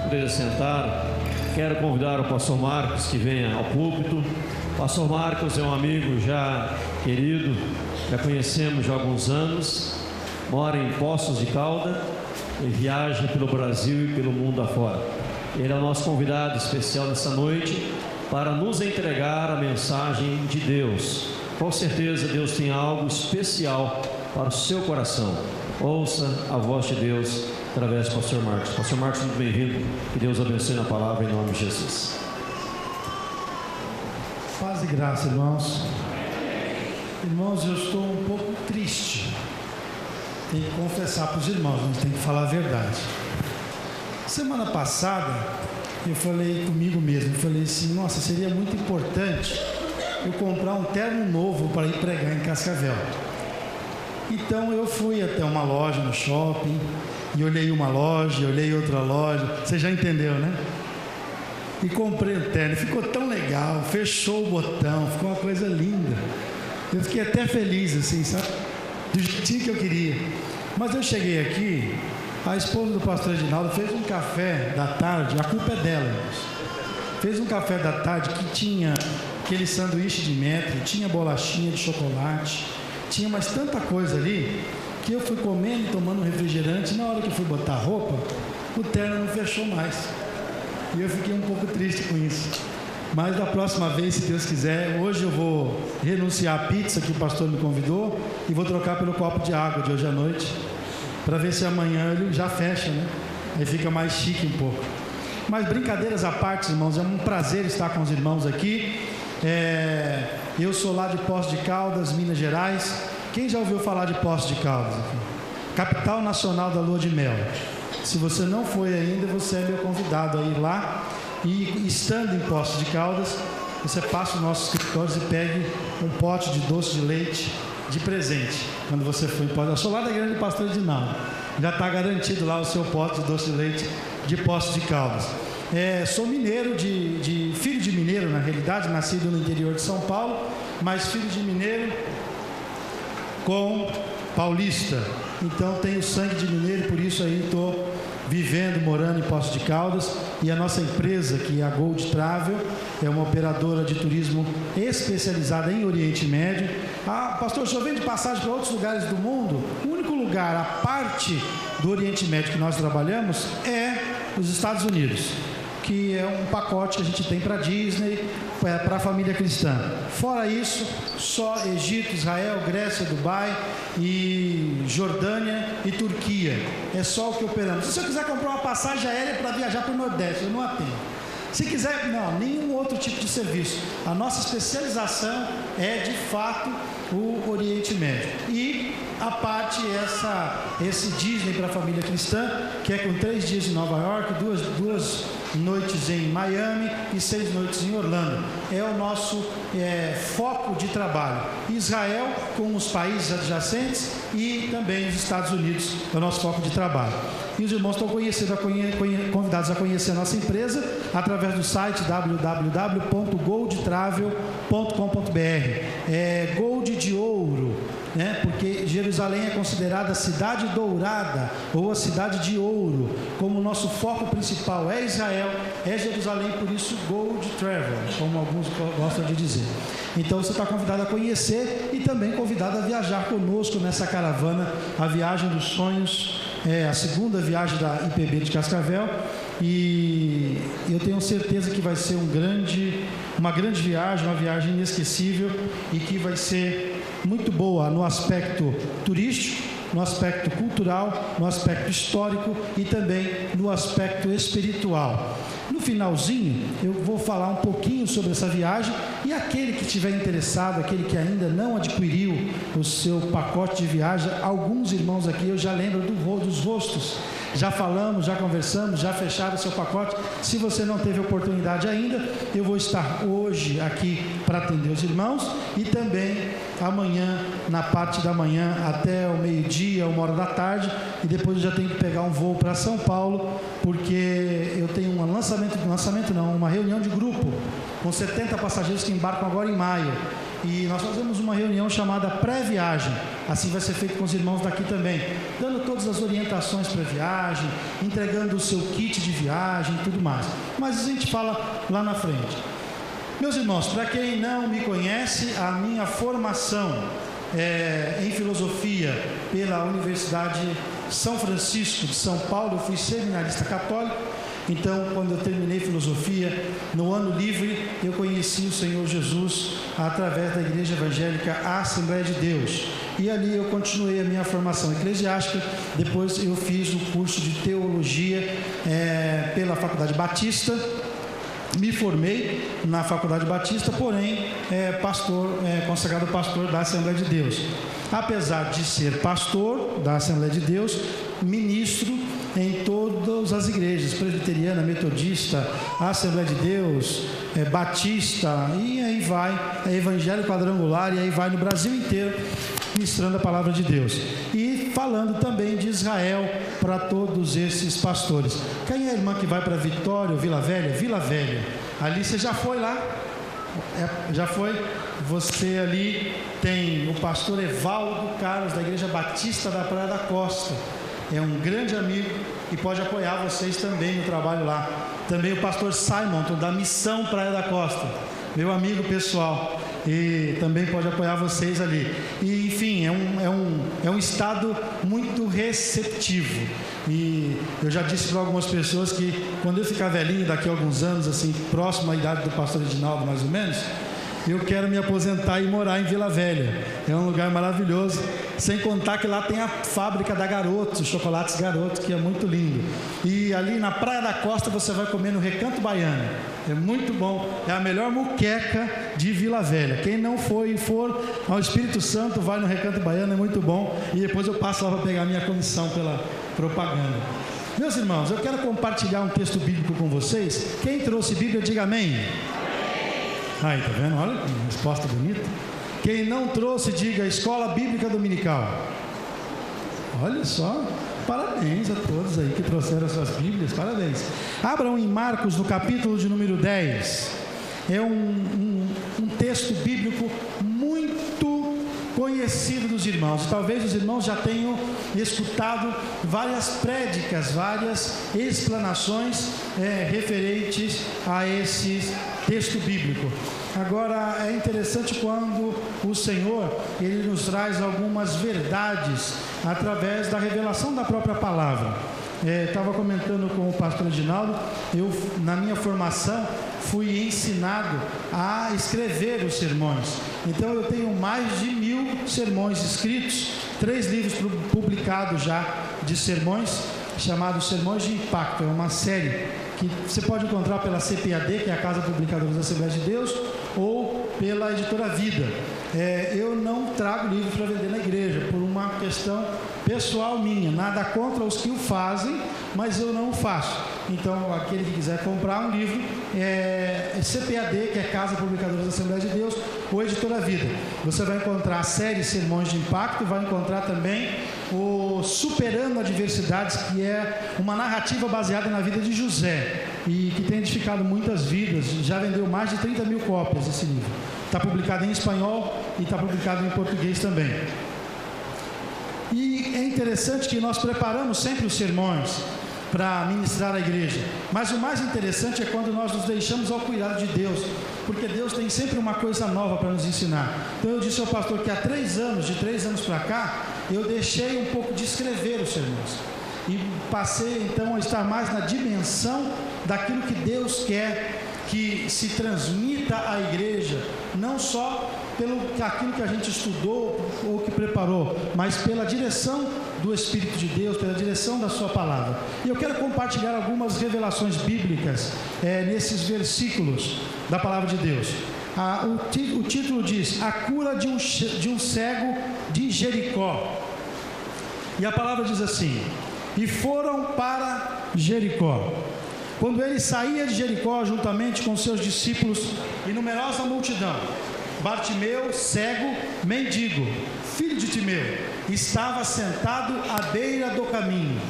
poder sentar, quero convidar o pastor Marcos que venha ao púlpito. O pastor Marcos é um amigo já querido, já conhecemos já há alguns anos, mora em Poços de Caldas e viaja pelo Brasil e pelo mundo afora. Ele é o nosso convidado especial nessa noite para nos entregar a mensagem de Deus. Com certeza Deus tem algo especial para o seu coração. Ouça a voz de Deus através do pastor Marcos. Pastor Marcos, muito bem-vindo. Que Deus abençoe na palavra em nome de Jesus. Paz e graça, irmãos. Irmãos, eu estou um pouco triste. Tenho que confessar para os irmãos, a gente tem que falar a verdade. Semana passada, eu falei comigo mesmo, eu falei assim, nossa, seria muito importante eu comprar um terno novo para ir pregar em Cascavel. Então eu fui até uma loja no shopping, e olhei uma loja, olhei outra loja, você já entendeu, né? E comprei o terno, ficou tão legal, fechou o botão, ficou uma coisa linda. Eu fiquei até feliz, assim, sabe? Do jeitinho que eu queria. Mas eu cheguei aqui, a esposa do pastor Edinaldo fez um café da tarde, a culpa é dela, irmãos. Fez um café da tarde que tinha aquele sanduíche de metro, tinha bolachinha de chocolate, tinha mais tanta coisa ali, que eu fui comendo e tomando um refrigerante, e na hora que eu fui botar a roupa, o terno não fechou mais. E eu fiquei um pouco triste com isso. Mas da próxima vez, se Deus quiser, hoje eu vou renunciar à pizza que o pastor me convidou e vou trocar pelo copo de água de hoje à noite, para ver se amanhã ele já fecha, né? Aí fica mais chique um pouco. Mas brincadeiras à parte, irmãos, é um prazer estar com os irmãos aqui. Eu sou lá de Poços de Caldas, Minas Gerais. Quem já ouviu falar de Poços de Caldas aqui? Capital nacional da lua de mel. Se você não foi ainda, você é meu convidado a ir lá. E estando em Poços de Caldas, você passa os nossos escritórios e pegue um pote de doce de leite de presente. Quando você for em Poços, eu sou lá da igreja do pastor Edinaldo. Já está garantido lá o seu pote de doce de leite de Poços de Caldas. Sou mineiro, filho de mineiro, na realidade, nascido no interior de São Paulo, mas filho de mineiro com paulista. Então tenho sangue de mineiro, por isso aí estou vivendo, morando em Poços de Caldas. E a nossa empresa, que é a Gold Travel, é uma operadora de turismo especializada em Oriente Médio. Pastor, o senhor vem de passagem para outros lugares do mundo? O único lugar, a parte do Oriente Médio que nós trabalhamos é os Estados Unidos, que é um pacote que a gente tem para Disney, para a família cristã. Fora isso, só Egito, Israel, Grécia, Dubai e Jordânia e Turquia. É só o que operamos. Se você quiser comprar uma passagem aérea para viajar para o Nordeste, eu não a tenho. Se quiser, não, nenhum outro tipo de serviço. A nossa especialização é, de fato, o Oriente Médio. E a parte, esse Disney para a família cristã, que é com 3 dias em Nova York, duas noites em Miami e 6 noites em Orlando. É o nosso foco de trabalho. Israel com os países adjacentes e também os Estados Unidos é o nosso foco de trabalho. E os irmãos estão convidados a conhecer a nossa empresa através do site www.goldtravel.com.br. Gold de ouro, né? Porque Jerusalém é considerada a cidade dourada ou a cidade de ouro. Como o nosso foco principal é Israel, é Jerusalém, por isso Gold Travel, como alguns gostam de dizer. Então você está convidado a conhecer e também convidado a viajar conosco nessa caravana, a viagem dos sonhos. A segunda viagem da IPB de Cascavel, e eu tenho certeza que vai ser uma grande viagem, uma viagem inesquecível e que vai ser muito boa no aspecto turístico, no aspecto cultural, no aspecto histórico e também no aspecto espiritual. No finalzinho, eu vou falar um pouquinho sobre essa viagem, e aquele que estiver interessado, aquele que ainda não adquiriu o seu pacote de viagem, alguns irmãos aqui eu já lembro dos rostos. Já falamos, já conversamos, já fecharam o seu pacote. Se você não teve oportunidade ainda, eu vou estar hoje aqui para atender os irmãos e também amanhã, na parte da manhã até o meio-dia, 13h, e depois eu já tenho que pegar um voo para São Paulo, porque eu tenho uma reunião de grupo com 70 passageiros que embarcam agora em maio. E nós fazemos uma reunião chamada pré-viagem, assim vai ser feito com os irmãos daqui também, dando todas as orientações para a viagem, entregando o seu kit de viagem e tudo mais. Mas a gente fala lá na frente. Meus irmãos, para quem não me conhece, a minha formação em filosofia pela Universidade São Francisco de São Paulo, eu fui seminarista católico. Então, quando eu terminei filosofia, no ano livre, eu conheci o Senhor Jesus através da Igreja Evangélica Assembleia de Deus. E ali eu continuei a minha formação eclesiástica. Depois eu fiz o curso de teologia pela Faculdade Batista. Me formei na Faculdade Batista, porém, consagrado pastor da Assembleia de Deus. Apesar de ser pastor da Assembleia de Deus, ministro em todas as igrejas, presbiteriana, metodista, Assembleia de Deus, batista, e aí vai, evangélico quadrangular, e aí vai no Brasil inteiro, ministrando a palavra de Deus. E falando também de Israel para todos esses pastores. Quem é a irmã que vai para Vitória ou Vila Velha? Vila Velha. Ali você já foi lá? Já foi? Você ali tem o pastor Evaldo Carlos, da Igreja Batista da Praia da Costa. É um grande amigo e pode apoiar vocês também no trabalho lá. Também o pastor Simon, da Missão Praia da Costa, meu amigo pessoal, e também pode apoiar vocês ali. E enfim, é um estado muito receptivo. E eu já disse para algumas pessoas que quando eu ficar velhinho, daqui a alguns anos, assim, próximo à idade do pastor Edinaldo mais ou menos, eu quero me aposentar e morar em Vila Velha. É um lugar maravilhoso, sem contar que lá tem a fábrica da Garoto, os chocolates Garoto, que é muito lindo. E ali na Praia da Costa você vai comer no Recanto Baiano. É muito bom, é a melhor muqueca de Vila Velha. Quem não foi e for ao Espírito Santo, vai no Recanto Baiano, é muito bom. E depois eu passo lá para pegar a minha comissão pela propaganda. Meus irmãos, eu quero compartilhar um texto bíblico com vocês. Quem trouxe Bíblia, diga amém. Aí, tá vendo? Olha que resposta bonita. Quem não trouxe, diga Escola Bíblica Dominical. Olha só, parabéns a todos aí que trouxeram suas Bíblias, parabéns. Abram em Marcos, no capítulo de número 10. É um texto bíblico muito conhecido dos irmãos. Talvez os irmãos já tenham escutado várias prédicas, várias explanações referentes a esse texto bíblico. Agora, é interessante quando o Senhor, Ele nos traz algumas verdades através da revelação da própria palavra. Estava comentando com o pastor Edinaldo, eu, na minha formação, fui ensinado a escrever os sermões. Então, eu tenho mais de 1000 sermões escritos, 3 livros publicados já de sermões, chamados Sermões de Impacto. É uma série que você pode encontrar pela CPAD, que é a Casa Publicadora da Assembleia de Deus, ou pela Editora Vida. Eu não trago livro para vender na igreja, por uma questão pessoal minha, nada contra os que o fazem, mas eu não o faço. Então, aquele que quiser comprar um livro, CPAD, que é Casa Publicadora da Assembleia de Deus, ou Editora Vida. Você vai encontrar a série Sermões de Impacto, vai encontrar também o Superando Adversidades, que é uma narrativa baseada na vida de José, e que tem edificado muitas vidas. Já vendeu mais de 30 mil cópias esse livro. Está publicado em espanhol e está publicado em português também. E é interessante que nós preparamos sempre os sermões para ministrar a igreja, mas o mais interessante é quando nós nos deixamos ao cuidado de Deus, porque Deus tem sempre uma coisa nova para nos ensinar. Então eu disse ao pastor que há 3 anos, de 3 anos para cá, eu deixei um pouco de escrever os sermões e passei então a estar mais na dimensão daquilo que Deus quer que se transmita à igreja, não só pelo aquilo que a gente estudou ou que preparou, mas pela direção do Espírito de Deus, pela direção da sua palavra. E eu quero compartilhar algumas revelações bíblicas nesses versículos da palavra de Deus. O título diz: a cura de um cego de Jericó. E a palavra diz assim: e foram para Jericó. Quando ele saía de Jericó, juntamente com seus discípulos e numerosa multidão, Bartimeu, cego, mendigo, filho de Timeu, estava sentado à beira do caminho.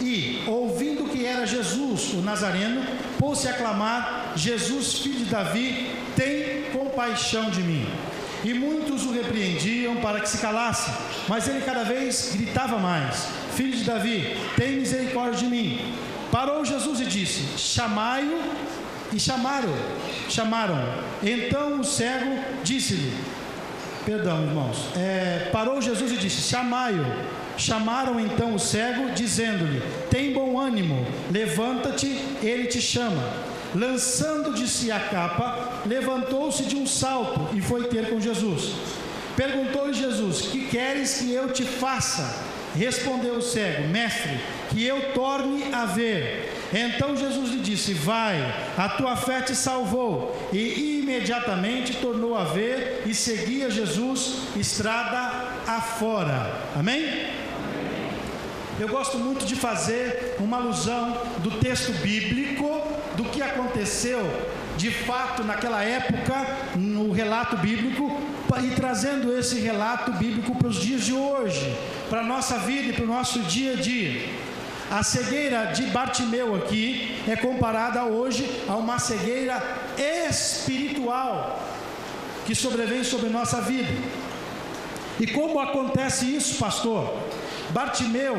E, ouvindo que era Jesus, o Nazareno, pôs-se a clamar: Jesus, filho de Davi, tem compaixão de mim. e muitos o repreendiam para que se calasse, mas ele cada vez gritava mais: Filho de Davi, tem misericórdia de mim. Parou Jesus e disse: chamai-o. E chamaram. Então o cego disse-lhe, parou Jesus e disse: chamai-o. Chamaram então o cego, dizendo-lhe: tem bom ânimo, levanta-te, ele te chama. Lançando de si a capa, levantou-se de um salto e foi ter com Jesus. Perguntou-lhe Jesus: que queres que eu te faça? Respondeu o cego: mestre, que eu torne a ver. Então Jesus lhe disse: vai, a tua fé te salvou. E imediatamente tornou a ver e seguia Jesus estrada afora. Amém? Eu gosto muito de fazer uma alusão do texto bíblico, do que aconteceu de fato naquela época, no relato bíblico, e trazendo esse relato bíblico para os dias de hoje, para a nossa vida e para o nosso dia a dia. A cegueira de Bartimeu aqui é comparada hoje a uma cegueira espiritual que sobrevém sobre nossa vida. E como acontece isso, pastor? Bartimeu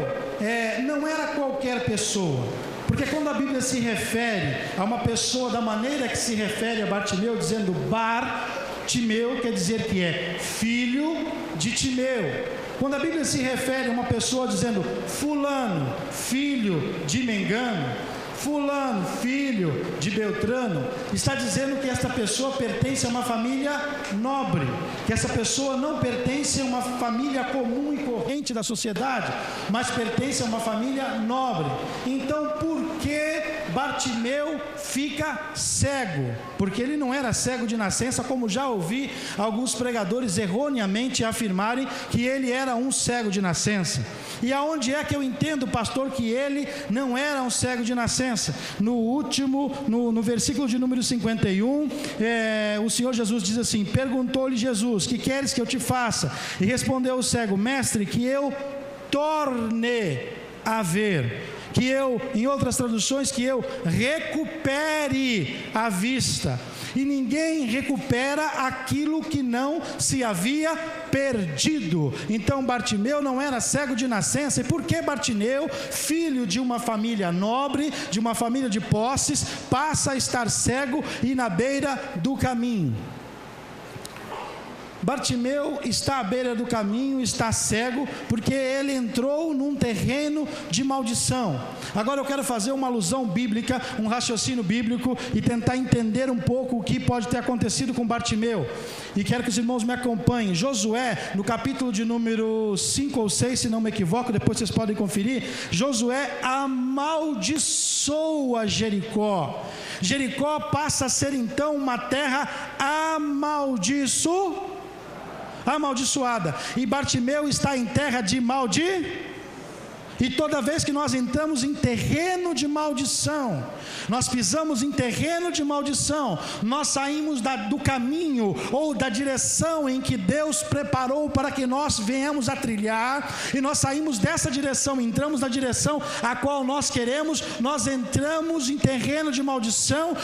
não era qualquer pessoa, porque quando a Bíblia se refere a uma pessoa da maneira que se refere a Bartimeu, dizendo Bartimeu, quer dizer que é filho de Timeu. Quando a Bíblia se refere a uma pessoa dizendo fulano, filho de Mengano, fulano, filho de Beltrano, está dizendo que esta pessoa pertence a uma família nobre, que essa pessoa não pertence a uma família comum e corrente da sociedade, mas pertence a uma família nobre. Então, por que Bartimeu fica cego? Porque ele não era cego de nascença, como já ouvi alguns pregadores erroneamente afirmarem que ele era um cego de nascença. E aonde é que eu entendo, pastor, que ele não era um cego de nascença? No versículo de número 51, o Senhor Jesus diz assim: perguntou-lhe Jesus: que queres que eu te faça? E respondeu o cego: mestre, que eu torne a ver. Que eu, em outras traduções, que eu recupere a vista. E ninguém recupera aquilo que não se havia perdido. Então Bartimeu não era cego de nascença. E por que Bartimeu, filho de uma família nobre, de uma família de posses, passa a estar cego e na beira do caminho? Bartimeu está à beira do caminho, está cego, porque ele entrou num terreno de maldição. Agora eu quero fazer uma alusão bíblica, um raciocínio bíblico, e tentar entender um pouco o que pode ter acontecido com Bartimeu. E quero que os irmãos me acompanhem. Josué, no capítulo de número 5 ou 6, se não me equivoco, depois vocês podem conferir. Josué amaldiçoa Jericó. Jericó passa a ser então uma terra amaldiçoada, e Bartimeu está em terra de e toda vez que nós entramos em terreno de maldição, nós pisamos em terreno de maldição, nós saímos do caminho ou da direção em que Deus preparou para que nós venhamos a trilhar, e nós saímos dessa direção, entramos na direção a qual nós queremos, nós entramos em terreno de maldição,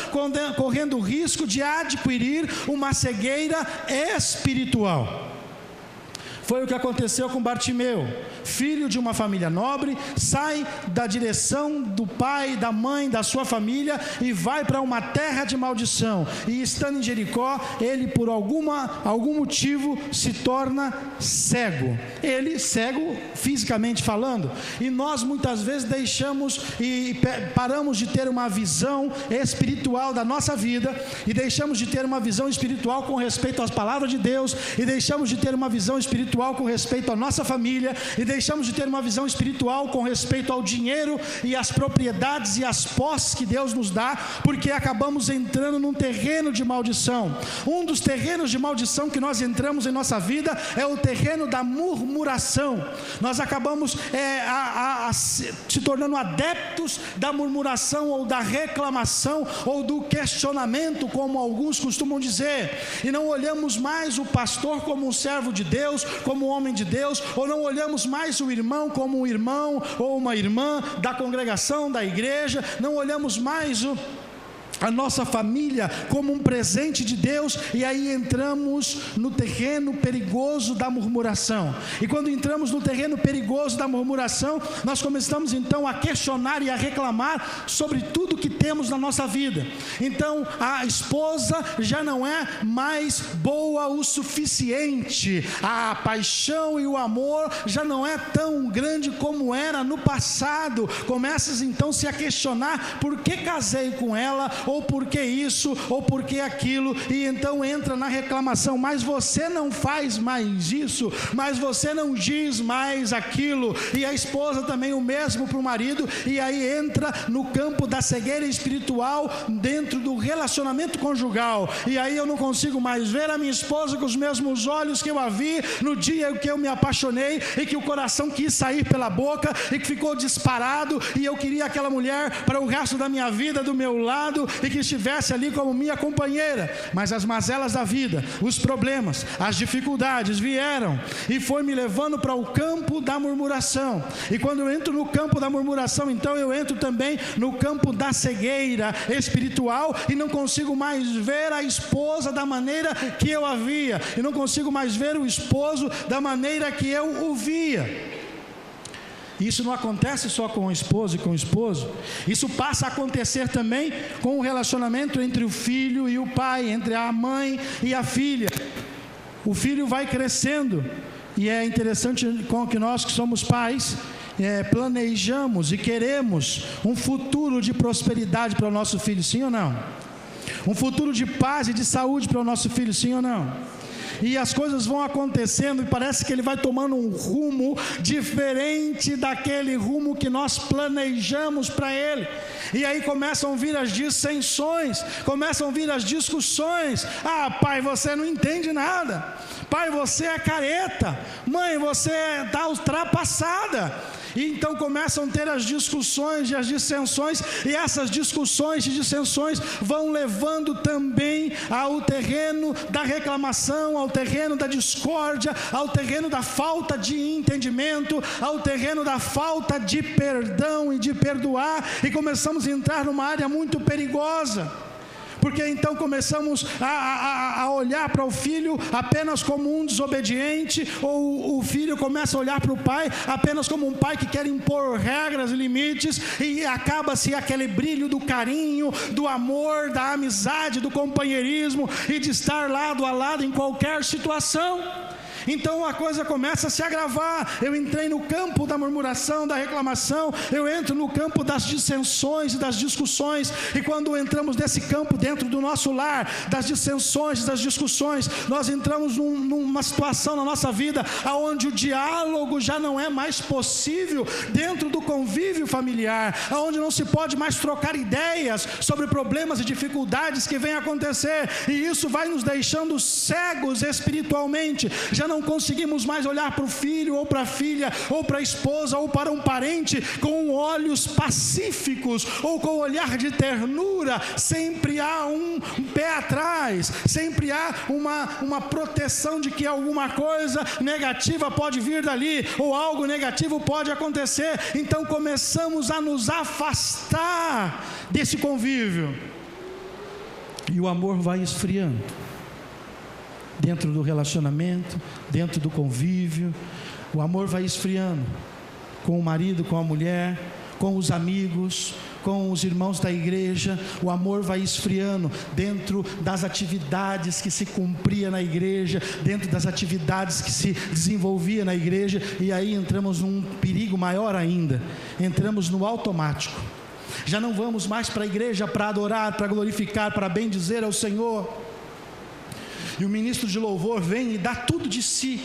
correndo o risco de adquirir uma cegueira espiritual. Foi o que aconteceu com Bartimeu, filho de uma família nobre, sai da direção do pai, da mãe, da sua família e vai para uma terra de maldição. E estando em Jericó, ele por algum motivo se torna cego. Ele cego fisicamente falando. E nós muitas vezes deixamos e paramos de ter uma visão espiritual da nossa vida, e deixamos de ter uma visão espiritual com respeito às palavras de Deus, e deixamos de ter uma visão espiritual com respeito à nossa família, e deixamos de ter uma visão espiritual com respeito ao dinheiro e às propriedades e às posses que Deus nos dá, porque acabamos entrando num terreno de maldição. Um dos terrenos de maldição que nós entramos em nossa vida é o terreno da murmuração. Nós acabamos se tornando adeptos da murmuração ou da reclamação ou do questionamento, como alguns costumam dizer, e não olhamos mais o pastor como um servo de Deus, como um homem de Deus, ou não olhamos mais o irmão como um irmão ou uma irmã da congregação, da igreja, não olhamos mais a nossa família como um presente de Deus, e aí entramos no terreno perigoso da murmuração. E quando entramos no terreno perigoso da murmuração, nós começamos então a questionar e a reclamar sobre tudo que temos na nossa vida. Então a esposa já não é mais boa o suficiente, a paixão e o amor já não é tão grande como era no passado. Começas então se a questionar: por que casei com ela? Ou por que isso, ou por que aquilo, e então entra na reclamação: mas você não faz mais isso, mas você não diz mais aquilo. E a esposa também o mesmo para o marido, e aí entra no campo da cegueira espiritual dentro do relacionamento conjugal. E aí eu não consigo mais ver a minha esposa com os mesmos olhos que eu a vi no dia que eu me apaixonei, e que o coração quis sair pela boca, e que ficou disparado, e eu queria aquela mulher para o resto da minha vida do meu lado, e que estivesse ali como minha companheira. Mas as mazelas da vida, os problemas, as dificuldades vieram e foi me levando para o campo da murmuração. E quando eu entro no campo da murmuração, então eu entro também no campo da cegueira espiritual, e não consigo mais ver a esposa da maneira que eu a via, e não consigo mais ver o esposo da maneira que eu o via. Isso não acontece só com a esposa e com o esposo, isso passa a acontecer também com o relacionamento entre o filho e o pai, entre a mãe e a filha. O filho vai crescendo, e é interessante com que nós que somos pais, planejamos e queremos um futuro de prosperidade para o nosso filho, sim ou não? Um futuro de paz e de saúde para o nosso filho, sim ou não? E as coisas vão acontecendo, e parece que ele vai tomando um rumo diferente daquele rumo que nós planejamos para ele. E aí começam a vir as dissensões, começam a vir as discussões: ah, pai, você não entende nada. Pai, você é careta. Mãe, você está ultrapassada. E então começam a ter as discussões e as dissensões, e essas discussões e dissensões vão levando também ao terreno da reclamação, ao terreno da discórdia, ao terreno da falta de entendimento, ao terreno da falta de perdão e de perdoar, e começamos a entrar numa área muito perigosa. Porque então começamos a olhar para o filho apenas como um desobediente, ou o filho começa a olhar para o pai apenas como um pai que quer impor regras e limites, e acaba-se aquele brilho do carinho, do amor, da amizade, do companheirismo, e de estar lado a lado em qualquer situação. Então a coisa começa a se agravar. Eu entrei no campo da murmuração, da reclamação, eu entro no campo das dissensões e das discussões, e quando entramos nesse campo dentro do nosso lar, das dissensões e das discussões, nós entramos numa situação na nossa vida onde o diálogo já não é mais possível dentro do convívio familiar, onde não se pode mais trocar ideias sobre problemas e dificuldades que vêm acontecer, e isso vai nos deixando cegos espiritualmente. Já não conseguimos mais olhar para o filho, ou para a filha, ou para a esposa, ou para um parente com olhos pacíficos, ou com olhar de ternura. Sempre há um pé atrás, sempre há uma proteção de que alguma coisa negativa pode vir dali, ou algo negativo pode acontecer. Então começamos a nos afastar desse convívio, e o amor vai esfriando dentro do relacionamento, dentro do convívio. O amor vai esfriando com o marido, com a mulher, com os amigos, com os irmãos da igreja. O amor vai esfriando dentro das atividades que se cumpria na igreja, dentro das atividades que se desenvolvia na igreja, e aí entramos num perigo maior ainda. Entramos no automático. Já não vamos mais para a igreja para adorar, para glorificar, para bendizer ao Senhor. E o ministro de louvor vem e dá tudo de si,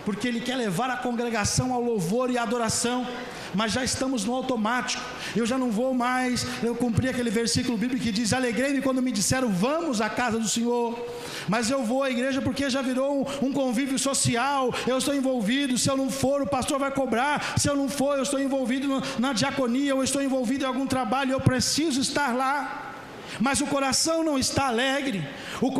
porque ele quer levar a congregação ao louvor e à adoração, mas já estamos no automático. Eu já não vou mais, eu cumpri aquele versículo bíblico que diz: alegrei-me quando me disseram vamos à casa do Senhor. Mas eu vou à igreja porque já virou um convívio social, eu estou envolvido. Se eu não for, o pastor vai cobrar. Se eu não for, eu estou envolvido na diaconia, ou estou envolvido em algum trabalho, eu preciso estar lá. mas o coração não está alegre,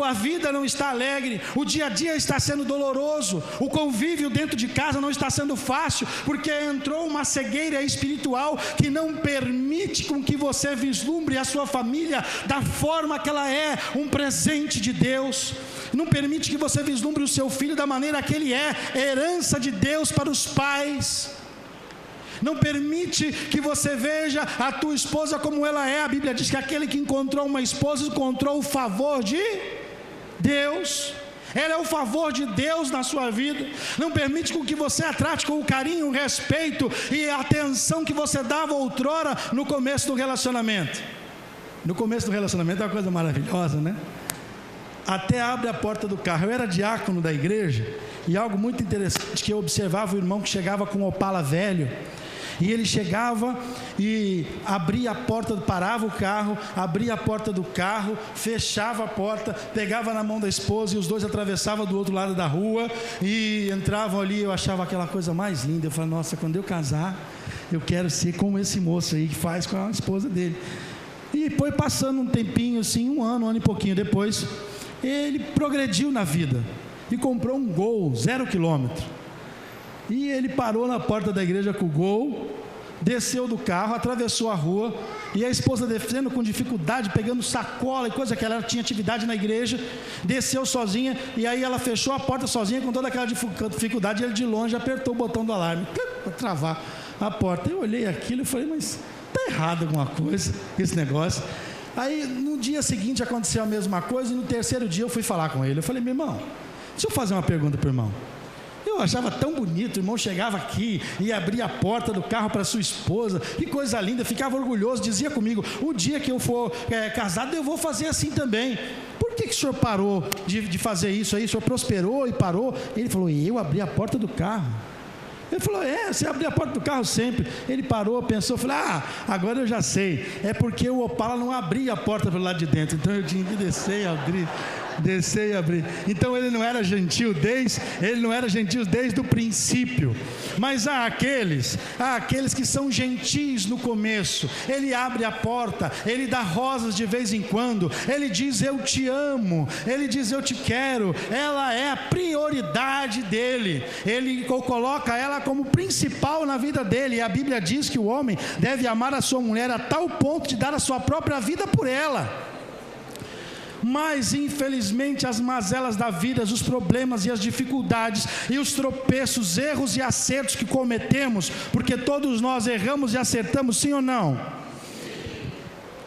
a vida não está alegre, o dia a dia está sendo doloroso, o convívio dentro de casa não está sendo fácil, porque entrou uma cegueira espiritual que não permite com que você vislumbre a sua família da forma que ela é, um presente de Deus. Não permite que você vislumbre o seu filho da maneira que ele é, herança de Deus para os pais. Não permite que você veja a tua esposa como ela é. A Bíblia diz que aquele que encontrou uma esposa encontrou o favor de Deus. Ela é o favor de Deus na sua vida. Não permite com que você a trate com o carinho, o respeito e a atenção que você dava outrora no começo do relacionamento. No começo do relacionamento é uma coisa maravilhosa, né? Até abre a porta do carro. Eu era diácono da igreja e algo muito interessante que eu observava o irmão que chegava com um Opala velho, e ele chegava e abria a porta, parava o carro, abria a porta do carro, fechava a porta, pegava na mão da esposa e os dois atravessavam do outro lado da rua e entravam ali. Eu achava aquela coisa mais linda. Eu falei, nossa, quando eu casar eu quero ser como esse moço aí que faz com a esposa dele. E foi passando um tempinho assim, um ano e pouquinho depois, ele progrediu na vida e comprou um Gol 0 km. E ele parou na porta da igreja com o Gol, desceu do carro, atravessou a rua, e a esposa descendo com dificuldade, pegando sacola e coisa que ela tinha atividade na igreja, desceu sozinha, e aí ela fechou a porta sozinha com toda aquela dificuldade, e ele de longe apertou o botão do alarme para travar a porta. Eu olhei aquilo e falei, mas está errado alguma coisa esse negócio. Aí no dia seguinte aconteceu a mesma coisa, e no terceiro dia eu fui falar com ele. Eu falei, meu irmão, deixa eu fazer uma pergunta para o irmão. Eu achava tão bonito, o irmão chegava aqui e abria a porta do carro para sua esposa, que coisa linda, ficava orgulhoso, dizia comigo, o dia que eu for casado eu vou fazer assim também. Por que o senhor parou de fazer isso aí? O senhor prosperou e parou? Ele falou, eu abri a porta do carro. Ele falou, você abriu a porta do carro sempre. Ele parou, pensou, falou, agora eu já sei, é porque o Opala não abria a porta pelo lado de dentro, então eu tinha que descer e abrir. Então ele não era gentil desde o princípio. Mas há aqueles que são gentis no começo. Ele abre a porta, ele dá rosas de vez em quando, ele diz eu te amo, ele diz eu te quero. Ela é a prioridade dele, ele coloca ela como principal na vida dele. E a Bíblia diz que o homem deve amar a sua mulher a tal ponto de dar a sua própria vida por ela. Mas infelizmente as mazelas da vida, os problemas e as dificuldades e os tropeços, erros e acertos que cometemos, porque todos nós erramos e acertamos, sim ou não?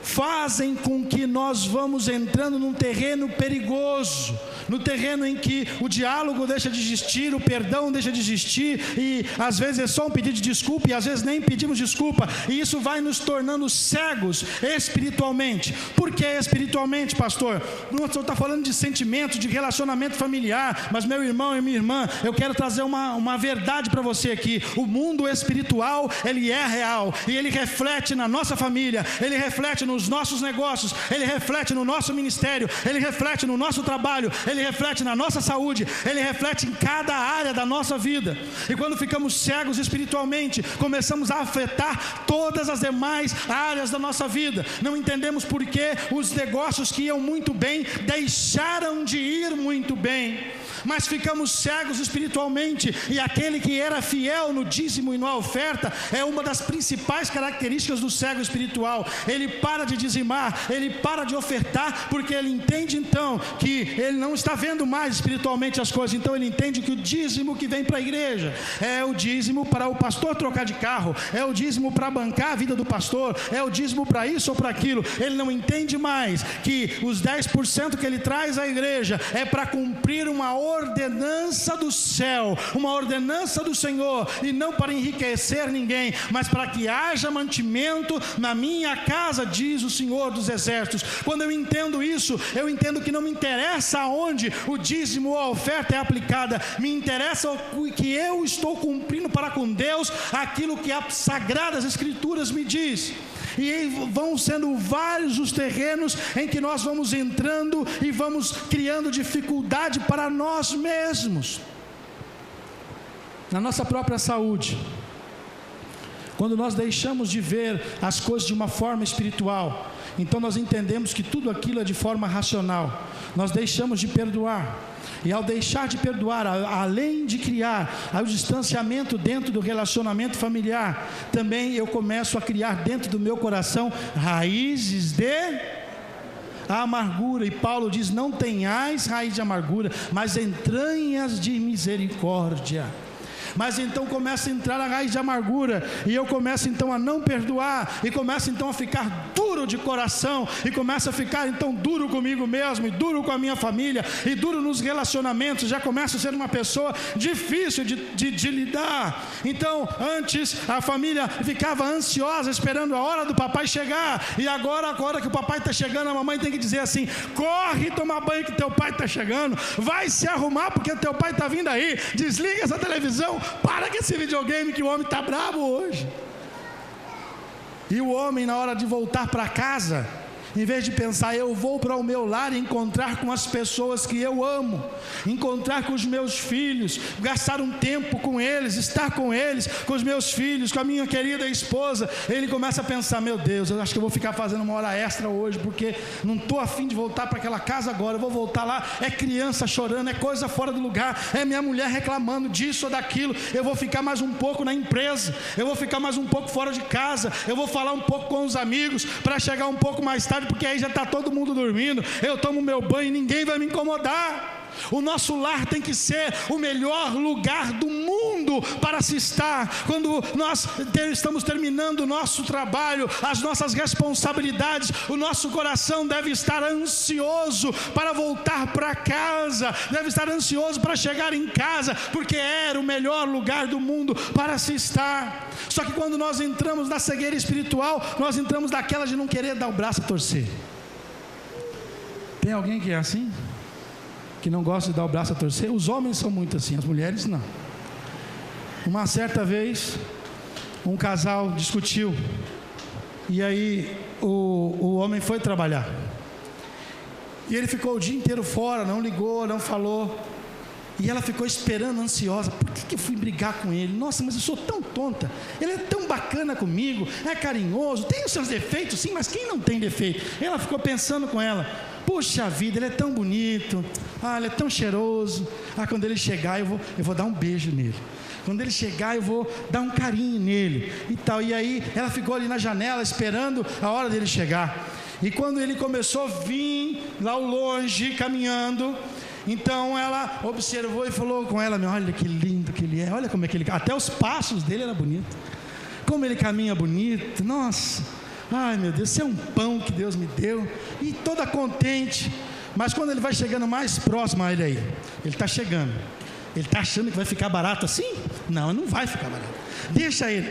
Fazem com que nós vamos entrando num terreno perigoso, no terreno em que o diálogo deixa de existir, o perdão deixa de existir, e às vezes é só um pedido de desculpa, e às vezes nem pedimos desculpa, e isso vai nos tornando cegos espiritualmente. Por que espiritualmente, pastor? O senhor está falando de sentimento, de relacionamento familiar, mas meu irmão e minha irmã, eu quero trazer uma verdade para você aqui. O mundo espiritual, ele é real, e ele reflete na nossa família, ele reflete nos nossos negócios, ele reflete no nosso ministério, ele reflete no nosso trabalho, ele reflete na nossa saúde, ele reflete em cada área da nossa vida. E quando ficamos cegos espiritualmente, começamos a afetar todas as demais áreas da nossa vida. Não entendemos por que os negócios que iam muito bem deixaram de ir muito bem, mas ficamos cegos espiritualmente. E aquele que era fiel no dízimo e na oferta é uma das principais características do cego espiritual. Ele para de dizimar, ele para de ofertar, porque ele entende então que ele não está vendo mais espiritualmente as coisas. Então ele entende que o dízimo que vem para a igreja é o dízimo para o pastor trocar de carro, é o dízimo para bancar a vida do pastor, é o dízimo para isso ou para aquilo. Ele não entende mais que os 10% que ele traz à igreja é para cumprir uma ordenança do céu, uma ordenança do Senhor, e não para enriquecer ninguém, mas para que haja mantimento na minha casa, diz o Senhor dos Exércitos. Quando eu entendo isso, eu entendo que não me interessa aonde o dízimo ou a oferta é aplicada, me interessa o que eu estou cumprindo para com Deus, aquilo que as Sagradas Escrituras me diz. E vão sendo vários os terrenos em que nós vamos entrando e vamos criando dificuldade para nós mesmos, na nossa própria saúde. Quando nós deixamos de ver as coisas de uma forma espiritual então nós entendemos que tudo aquilo é de forma racional. Nós deixamos de perdoar. E ao deixar de perdoar, além de criar o distanciamento dentro do relacionamento familiar, também eu começo a criar dentro do meu coração raízes de amargura. E Paulo diz: não tenhais raiz de amargura, mas entranhas de misericórdia. Mas então começa a entrar a raiz de amargura, e eu começo então a não perdoar, e começo então a ficar duro de coração, e começo a ficar então duro comigo mesmo, e duro com a minha família, e duro nos relacionamentos. Já começo a ser uma pessoa difícil de lidar. Então antes a família ficava ansiosa esperando a hora do papai chegar, e agora a hora que o papai está chegando, a mamãe tem que dizer assim: corre tomar banho que teu pai está chegando, vai se arrumar porque teu pai está vindo aí, desliga essa televisão, para com esse videogame que o homem está bravo hoje. E o homem, na hora de voltar para casa, em vez de pensar: eu vou para o meu lar e encontrar com as pessoas que eu amo, encontrar com os meus filhos, gastar um tempo com eles, estar com eles, com os meus filhos, com a minha querida esposa, ele começa a pensar: meu Deus, eu acho que eu vou ficar fazendo uma hora extra hoje, porque não estou a fim de voltar para aquela casa agora. Eu vou voltar lá, é criança chorando, é coisa fora do lugar, é minha mulher reclamando disso ou daquilo. Eu vou ficar mais um pouco na empresa, eu vou ficar mais um pouco fora de casa, eu vou falar um pouco com os amigos, para chegar um pouco mais tarde, porque aí já está todo mundo dormindo, eu tomo meu banho e ninguém vai me incomodar. O nosso lar tem que ser o melhor lugar do mundo para se estar. Quando nós estamos terminando o nosso trabalho, as nossas responsabilidades, o nosso coração deve estar ansioso para voltar para casa, deve estar ansioso para chegar em casa, porque era o melhor lugar do mundo para se estar. Só que quando nós entramos na cegueira espiritual, nós entramos naquela de não querer dar o braço a torcer. Tem alguém que é assim? Que não gosta de dar o braço a torcer? Os homens são muito assim, as mulheres não. Uma certa vez, um casal discutiu, e aí o homem foi trabalhar, e ele ficou o dia inteiro fora, não ligou, não falou, e ela ficou esperando, ansiosa: por que eu fui brigar com ele? Nossa, mas eu sou tão tonta, ele é tão bacana comigo, é carinhoso, tem os seus defeitos sim, mas quem não tem defeito? Ela ficou pensando com ela: puxa vida, ele é tão bonito, ele é tão cheiroso, quando ele chegar eu vou dar um beijo nele, quando ele chegar eu vou dar um carinho nele e tal. E aí ela ficou ali na janela esperando a hora dele chegar, e quando ele começou a vir lá ao longe caminhando, então ela observou e falou com ela: olha que lindo que ele é, olha como é que ele, até os passos dele era bonito, como ele caminha bonito, nossa, ai meu Deus, isso é um pão que Deus me deu, e toda contente. Mas quando ele vai chegando mais próximo a ele aí, ele está chegando, ele está achando que vai ficar barato assim? Não, não vai ficar barato, deixa ele,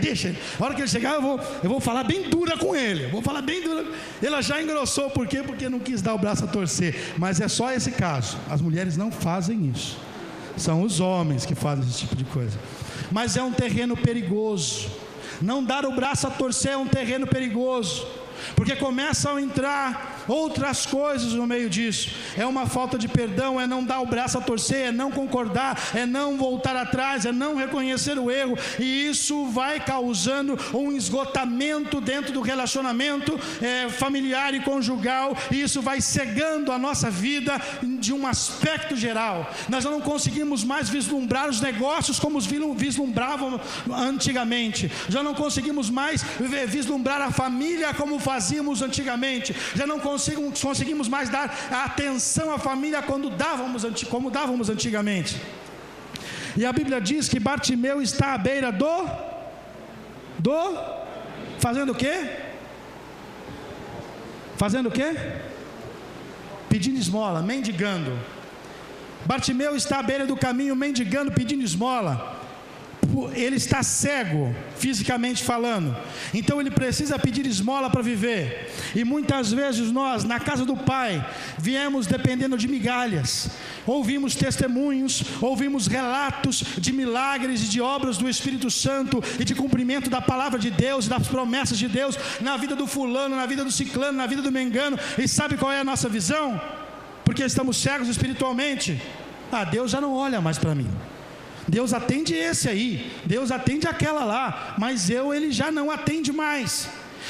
a hora que ele chegar eu vou falar bem dura com ele, ela já engrossou. Por quê? Porque não quis dar o braço a torcer. Mas é só esse caso, as mulheres não fazem isso, são os homens que fazem esse tipo de coisa. Mas é um terreno perigoso, não dar o braço a torcer é um terreno perigoso, porque começam a entrar outras coisas no meio disso. É uma falta de perdão, é não dar o braço a torcer, é não concordar, é não voltar atrás, é não reconhecer o erro, e isso vai causando um esgotamento dentro do relacionamento familiar e conjugal, e isso vai cegando a nossa vida de um aspecto geral. Nós não conseguimos mais vislumbrar os negócios como os vislumbravam antigamente, já não conseguimos mais vislumbrar a família como fazíamos antigamente, já não conseguimos mais dar atenção à família como dávamos antigamente. E a Bíblia diz que Bartimeu está à beira fazendo o quê? Pedindo esmola, mendigando. Bartimeu está à beira do caminho mendigando, pedindo esmola. Ele está cego, fisicamente falando, então ele precisa pedir esmola para viver. E muitas vezes nós, na casa do Pai, viemos dependendo de migalhas. Ouvimos testemunhos, ouvimos relatos de milagres e de obras do Espírito Santo e de cumprimento da palavra de Deus, das promessas de Deus na vida do fulano, na vida do ciclano, na vida do mengano. E sabe qual é a nossa visão? Porque estamos cegos espiritualmente. Deus já não olha mais para mim, Deus atende esse aí, Deus atende aquela lá, mas ele já não atende mais.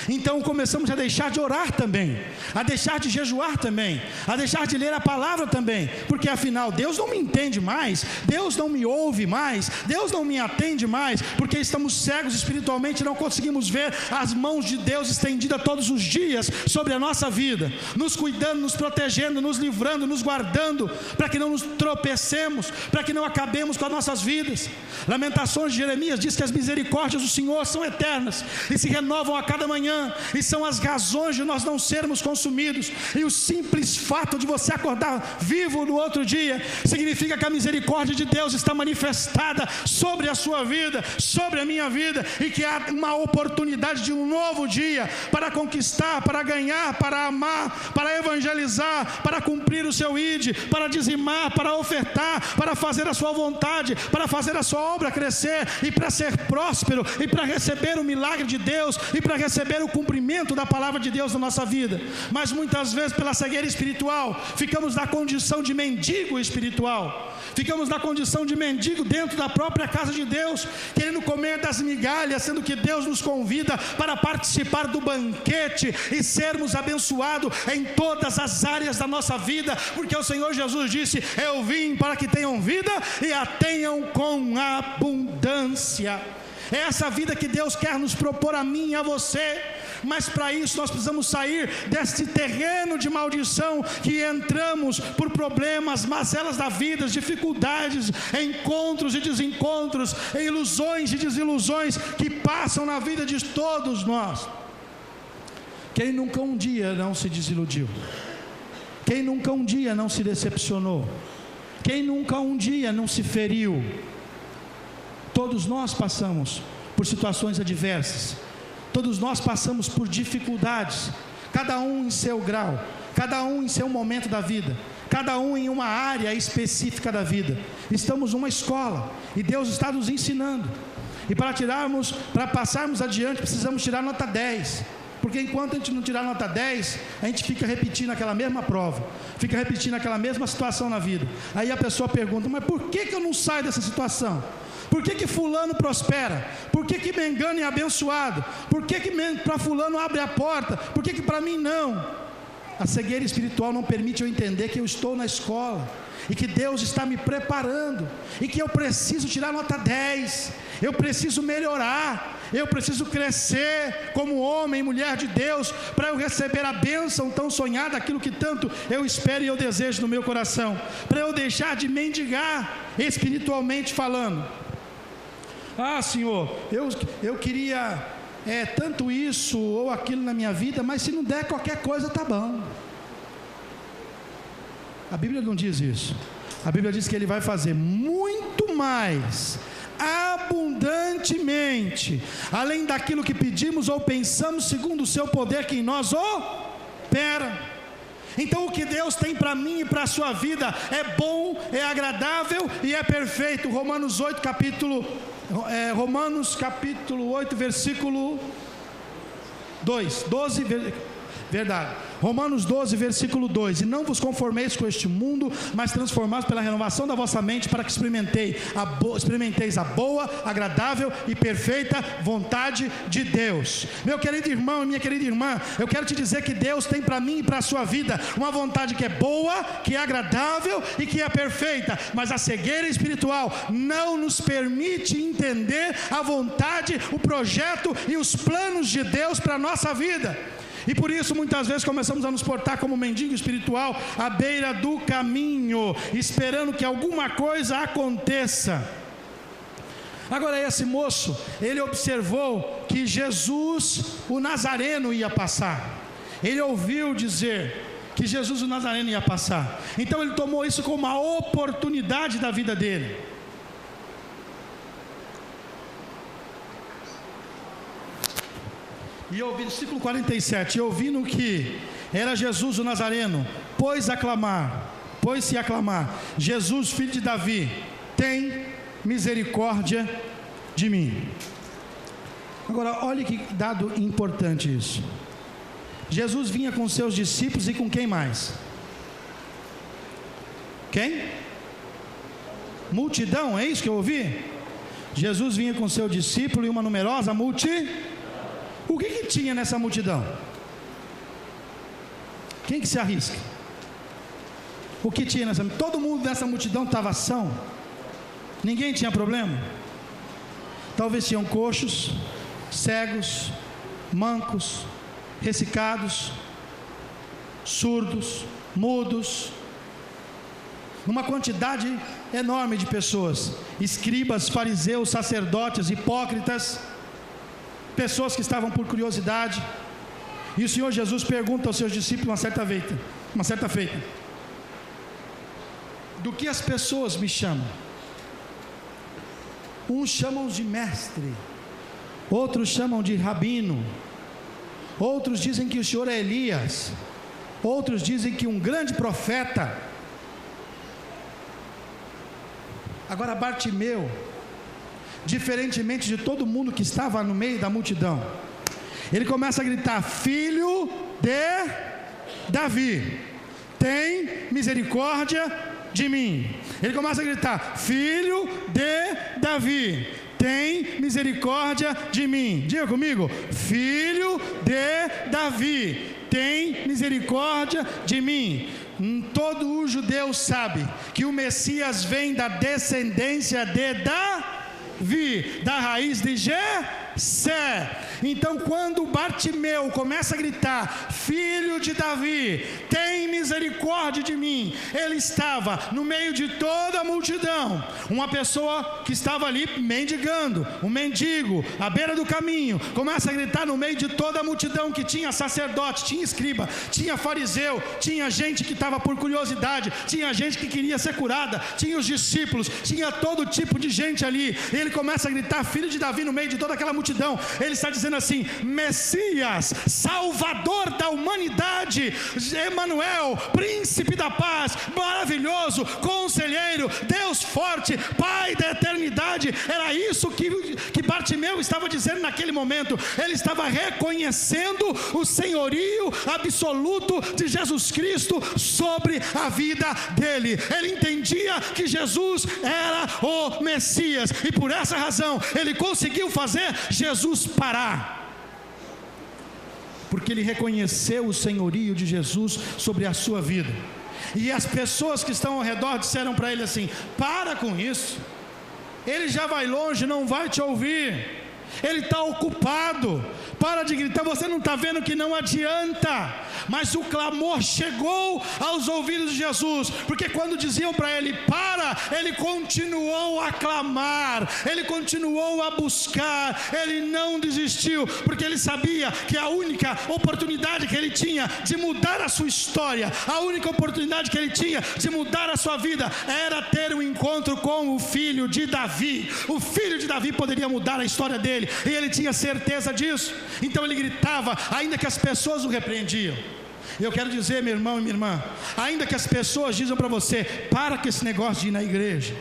Então começamos a deixar de orar também, a deixar de jejuar também, a deixar de ler a palavra também, porque afinal Deus não me entende mais, Deus não me ouve mais, Deus não me atende mais, porque estamos cegos espiritualmente e não conseguimos ver as mãos de Deus estendidas todos os dias sobre a nossa vida, nos cuidando, nos protegendo, nos livrando, nos guardando, para que não nos tropecemos, para que não acabemos com as nossas vidas. Lamentações de Jeremias diz que as misericórdias do Senhor são eternas e se renovam a cada manhã, e são as razões de nós não sermos consumidos. E o simples fato de você acordar vivo no outro dia significa que a misericórdia de Deus está manifestada sobre a sua vida, sobre a minha vida, e que há uma oportunidade de um novo dia para conquistar, para ganhar, para amar, para evangelizar, para cumprir o seu ID, para dizimar, para ofertar, para fazer a sua vontade, para fazer a sua obra crescer, e para ser próspero, e para receber o milagre de Deus, e para receber o cumprimento da palavra de Deus na nossa vida. Mas muitas vezes, pela cegueira espiritual, ficamos na condição de mendigo espiritual, ficamos na condição de mendigo dentro da própria casa de Deus, querendo comer das migalhas, sendo que Deus nos convida para participar do banquete e sermos abençoados em todas as áreas da nossa vida, porque o Senhor Jesus disse: eu vim para que tenham vida e a tenham com abundância. É essa vida que Deus quer nos propor a mim e a você. Mas para isso nós precisamos sair desse terreno de maldição que entramos por problemas, mazelas da vida, dificuldades, encontros e desencontros, ilusões e desilusões que passam na vida de todos nós. Quem nunca um dia não se desiludiu? Quem nunca um dia não se decepcionou? Quem nunca um dia não se feriu? Todos nós passamos por situações adversas, todos nós passamos por dificuldades, cada um em seu grau, cada um em seu momento da vida, cada um em uma área específica da vida. Estamos numa escola e Deus está nos ensinando, e para passarmos adiante precisamos tirar nota 10, porque enquanto a gente não tirar nota 10, a gente fica repetindo aquela mesma prova, fica repetindo aquela mesma situação na vida. Aí a pessoa pergunta: mas por que eu não saio dessa situação? Por que fulano prospera? Por que Mengano é abençoado? Por que para fulano abre a porta? Por que para mim não? A cegueira espiritual não permite eu entender que eu estou na escola, e que Deus está me preparando, e que eu preciso tirar nota 10, eu preciso melhorar, eu preciso crescer como homem e mulher de Deus, para eu receber a bênção tão sonhada, aquilo que tanto eu espero e eu desejo no meu coração, para eu deixar de mendigar espiritualmente falando. Ah, Senhor, eu queria tanto isso ou aquilo na minha vida, mas se não der qualquer coisa tá bom. A Bíblia não diz isso. A Bíblia diz que Ele vai fazer muito mais, abundantemente, além daquilo que pedimos ou pensamos, segundo o seu poder que em nós opera. Então o que Deus tem para mim e para a sua vida é bom, é agradável e é perfeito. Romanos capítulo 8, versículo 12, verdade. Romanos 12, versículo 2: e não vos conformeis com este mundo, mas transformados pela renovação da vossa mente, para que experimenteis a boa, agradável e perfeita vontade de Deus. Meu querido irmão e minha querida irmã, eu quero te dizer que Deus tem para mim e para a sua vida uma vontade que é boa, que é agradável e que é perfeita, mas a cegueira espiritual não nos permite entender a vontade, o projeto e os planos de Deus para a nossa vida. E por isso muitas vezes começamos a nos portar como mendigo espiritual à beira do caminho, esperando que alguma coisa aconteça. Agora esse moço, ele observou que Jesus, o Nazareno, ia passar. Ele ouviu dizer que Jesus, o Nazareno, ia passar. Então ele tomou isso como uma oportunidade da vida dele. E ouvi, versículo 47, ouvindo que era Jesus o Nazareno, pôs-se a clamar, Jesus, filho de Davi, tem misericórdia de mim. Agora, olha que dado importante isso. Jesus vinha com seus discípulos e com quem mais? Quem? Multidão, é isso que eu ouvi? Jesus vinha com seu discípulo e uma numerosa multidão. O que tinha nessa multidão? Quem que se arrisca? O que tinha nessa multidão? Todo mundo nessa multidão estava são? Ninguém tinha problema? Talvez tinham coxos, cegos, mancos, ressecados, surdos, mudos, uma quantidade enorme de pessoas, escribas, fariseus, sacerdotes, hipócritas, pessoas que estavam por curiosidade. E o Senhor Jesus pergunta aos seus discípulos uma certa feita: do que as pessoas me chamam? Uns chamam de mestre, outros chamam de rabino, outros dizem que o Senhor é Elias, outros dizem que um grande profeta. Agora Bartimeu, diferentemente de todo mundo que estava no meio da multidão, ele começa a gritar: filho de Davi, tem misericórdia de mim. Ele começa a gritar: filho de Davi, tem misericórdia de mim. Diga comigo: filho de Davi, tem misericórdia de mim. Todo o judeu sabe que o Messias vem da descendência de Davi, da raiz de Jessé. Então quando Bartimeu começa a gritar: filho de Davi, tem misericórdia de mim, ele estava no meio de toda a multidão, uma pessoa que estava ali mendigando, um mendigo à beira do caminho, começa a gritar no meio de toda a multidão, que tinha sacerdote, tinha escriba, tinha fariseu, tinha gente que estava por curiosidade, tinha gente que queria ser curada, tinha os discípulos, tinha todo tipo de gente ali. Ele começa a gritar: filho de Davi, no meio de toda aquela multidão. Ele está dizendo assim: Messias, Salvador da humanidade, Emanuel, Príncipe da paz, maravilhoso, Conselheiro, Deus forte, Pai da eternidade. Era isso que Bartimeu estava dizendo naquele momento. Ele estava reconhecendo o senhorio absoluto de Jesus Cristo sobre a vida dele. Ele entendia que Jesus era o Messias, e por essa razão ele conseguiu fazer Jesus parar, porque ele reconheceu o senhorio de Jesus sobre a sua vida. E as pessoas que estão ao redor disseram para ele assim: para com isso, ele já vai longe, não vai te ouvir, ele está ocupado, para de gritar. Você não está vendo que não adianta? Mas o clamor chegou aos ouvidos de Jesus, porque quando diziam para ele para, ele continuou a clamar, ele continuou a buscar, ele não desistiu, porque ele sabia que a única oportunidade que ele tinha de mudar a sua história, a única oportunidade que ele tinha de mudar a sua vida, era ter um encontro com o filho de Davi. O filho de Davi poderia mudar a história dele, e ele tinha certeza disso. Então ele gritava, ainda que as pessoas o repreendiam. E eu quero dizer, meu irmão e minha irmã, ainda que as pessoas dizem para você: para com esse negócio de ir na igreja,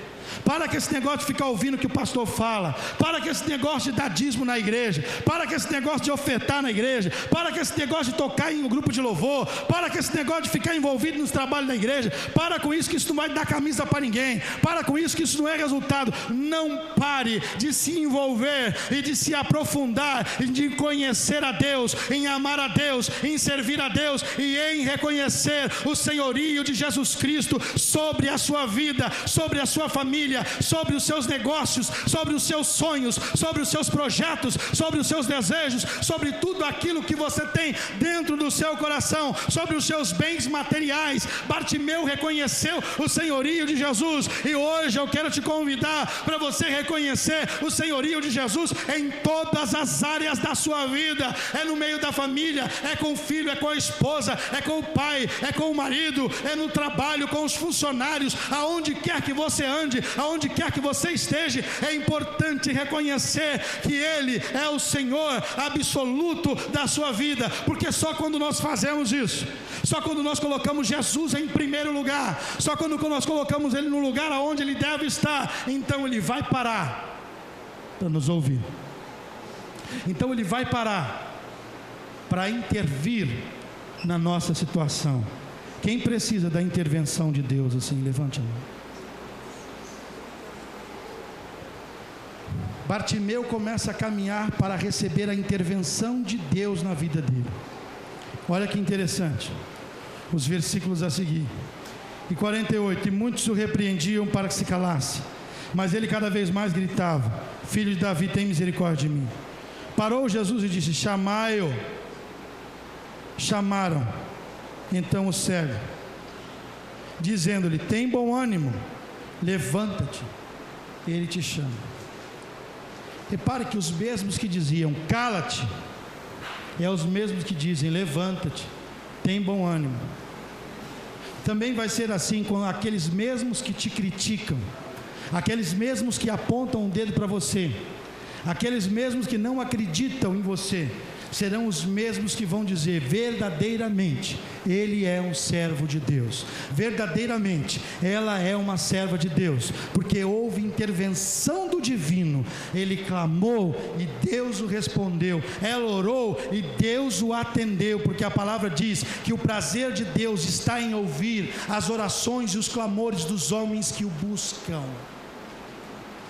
para com esse negócio de ficar ouvindo o que o pastor fala, para com esse negócio de dar dízimo na igreja, para com esse negócio de ofertar na igreja, para com esse negócio de tocar em um grupo de louvor, para com esse negócio de ficar envolvido nos trabalhos da igreja, para com isso, que isso não vai dar camisa para ninguém, para com isso, que isso não é resultado. Não pare de se envolver e de se aprofundar, e de conhecer a Deus, em amar a Deus, em servir a Deus e em reconhecer o senhorio de Jesus Cristo sobre a sua vida, sobre a sua família, sobre os seus negócios, sobre os seus sonhos, sobre os seus projetos, sobre os seus desejos, sobre tudo aquilo que você tem dentro do seu coração, sobre os seus bens materiais. Bartimeu reconheceu o senhorio de Jesus, e hoje eu quero te convidar para você reconhecer o senhorio de Jesus em todas as áreas da sua vida. É no meio da família, é com o filho, é com a esposa, é com o pai, é com o marido, é no trabalho, com os funcionários, aonde quer que você ande, aonde quer que você esteja. É importante reconhecer que Ele é o Senhor absoluto da sua vida, porque só quando nós fazemos isso, só quando nós colocamos Jesus em primeiro lugar, só quando nós colocamos Ele no lugar aonde Ele deve estar, então Ele vai parar para nos ouvir. Então Ele vai parar para intervir na nossa situação. Quem precisa da intervenção de Deus assim, levante a mão. Bartimeu começa a caminhar para receber a intervenção de Deus na vida dele. Olha que interessante, os versículos a seguir. E 48, e muitos o repreendiam para que se calasse, mas ele cada vez mais gritava: Filho de Davi, tem misericórdia de mim. Parou Jesus e disse: chamai-o. Chamaram então o cego, dizendo-lhe: tem bom ânimo, levanta-te, ele te chama. Repare que os mesmos que diziam cala-te, é os mesmos que dizem levanta-te, tem bom ânimo. Também vai ser assim com aqueles mesmos que te criticam, aqueles mesmos que apontam um dedo para você, aqueles mesmos que não acreditam em você, serão os mesmos que vão dizer: verdadeiramente ele é um servo de Deus, verdadeiramente ela é uma serva de Deus, porque houve intervenção do divino. Ele clamou e Deus o respondeu, ela orou e Deus o atendeu, porque a palavra diz que o prazer de Deus está em ouvir as orações e os clamores dos homens que o buscam.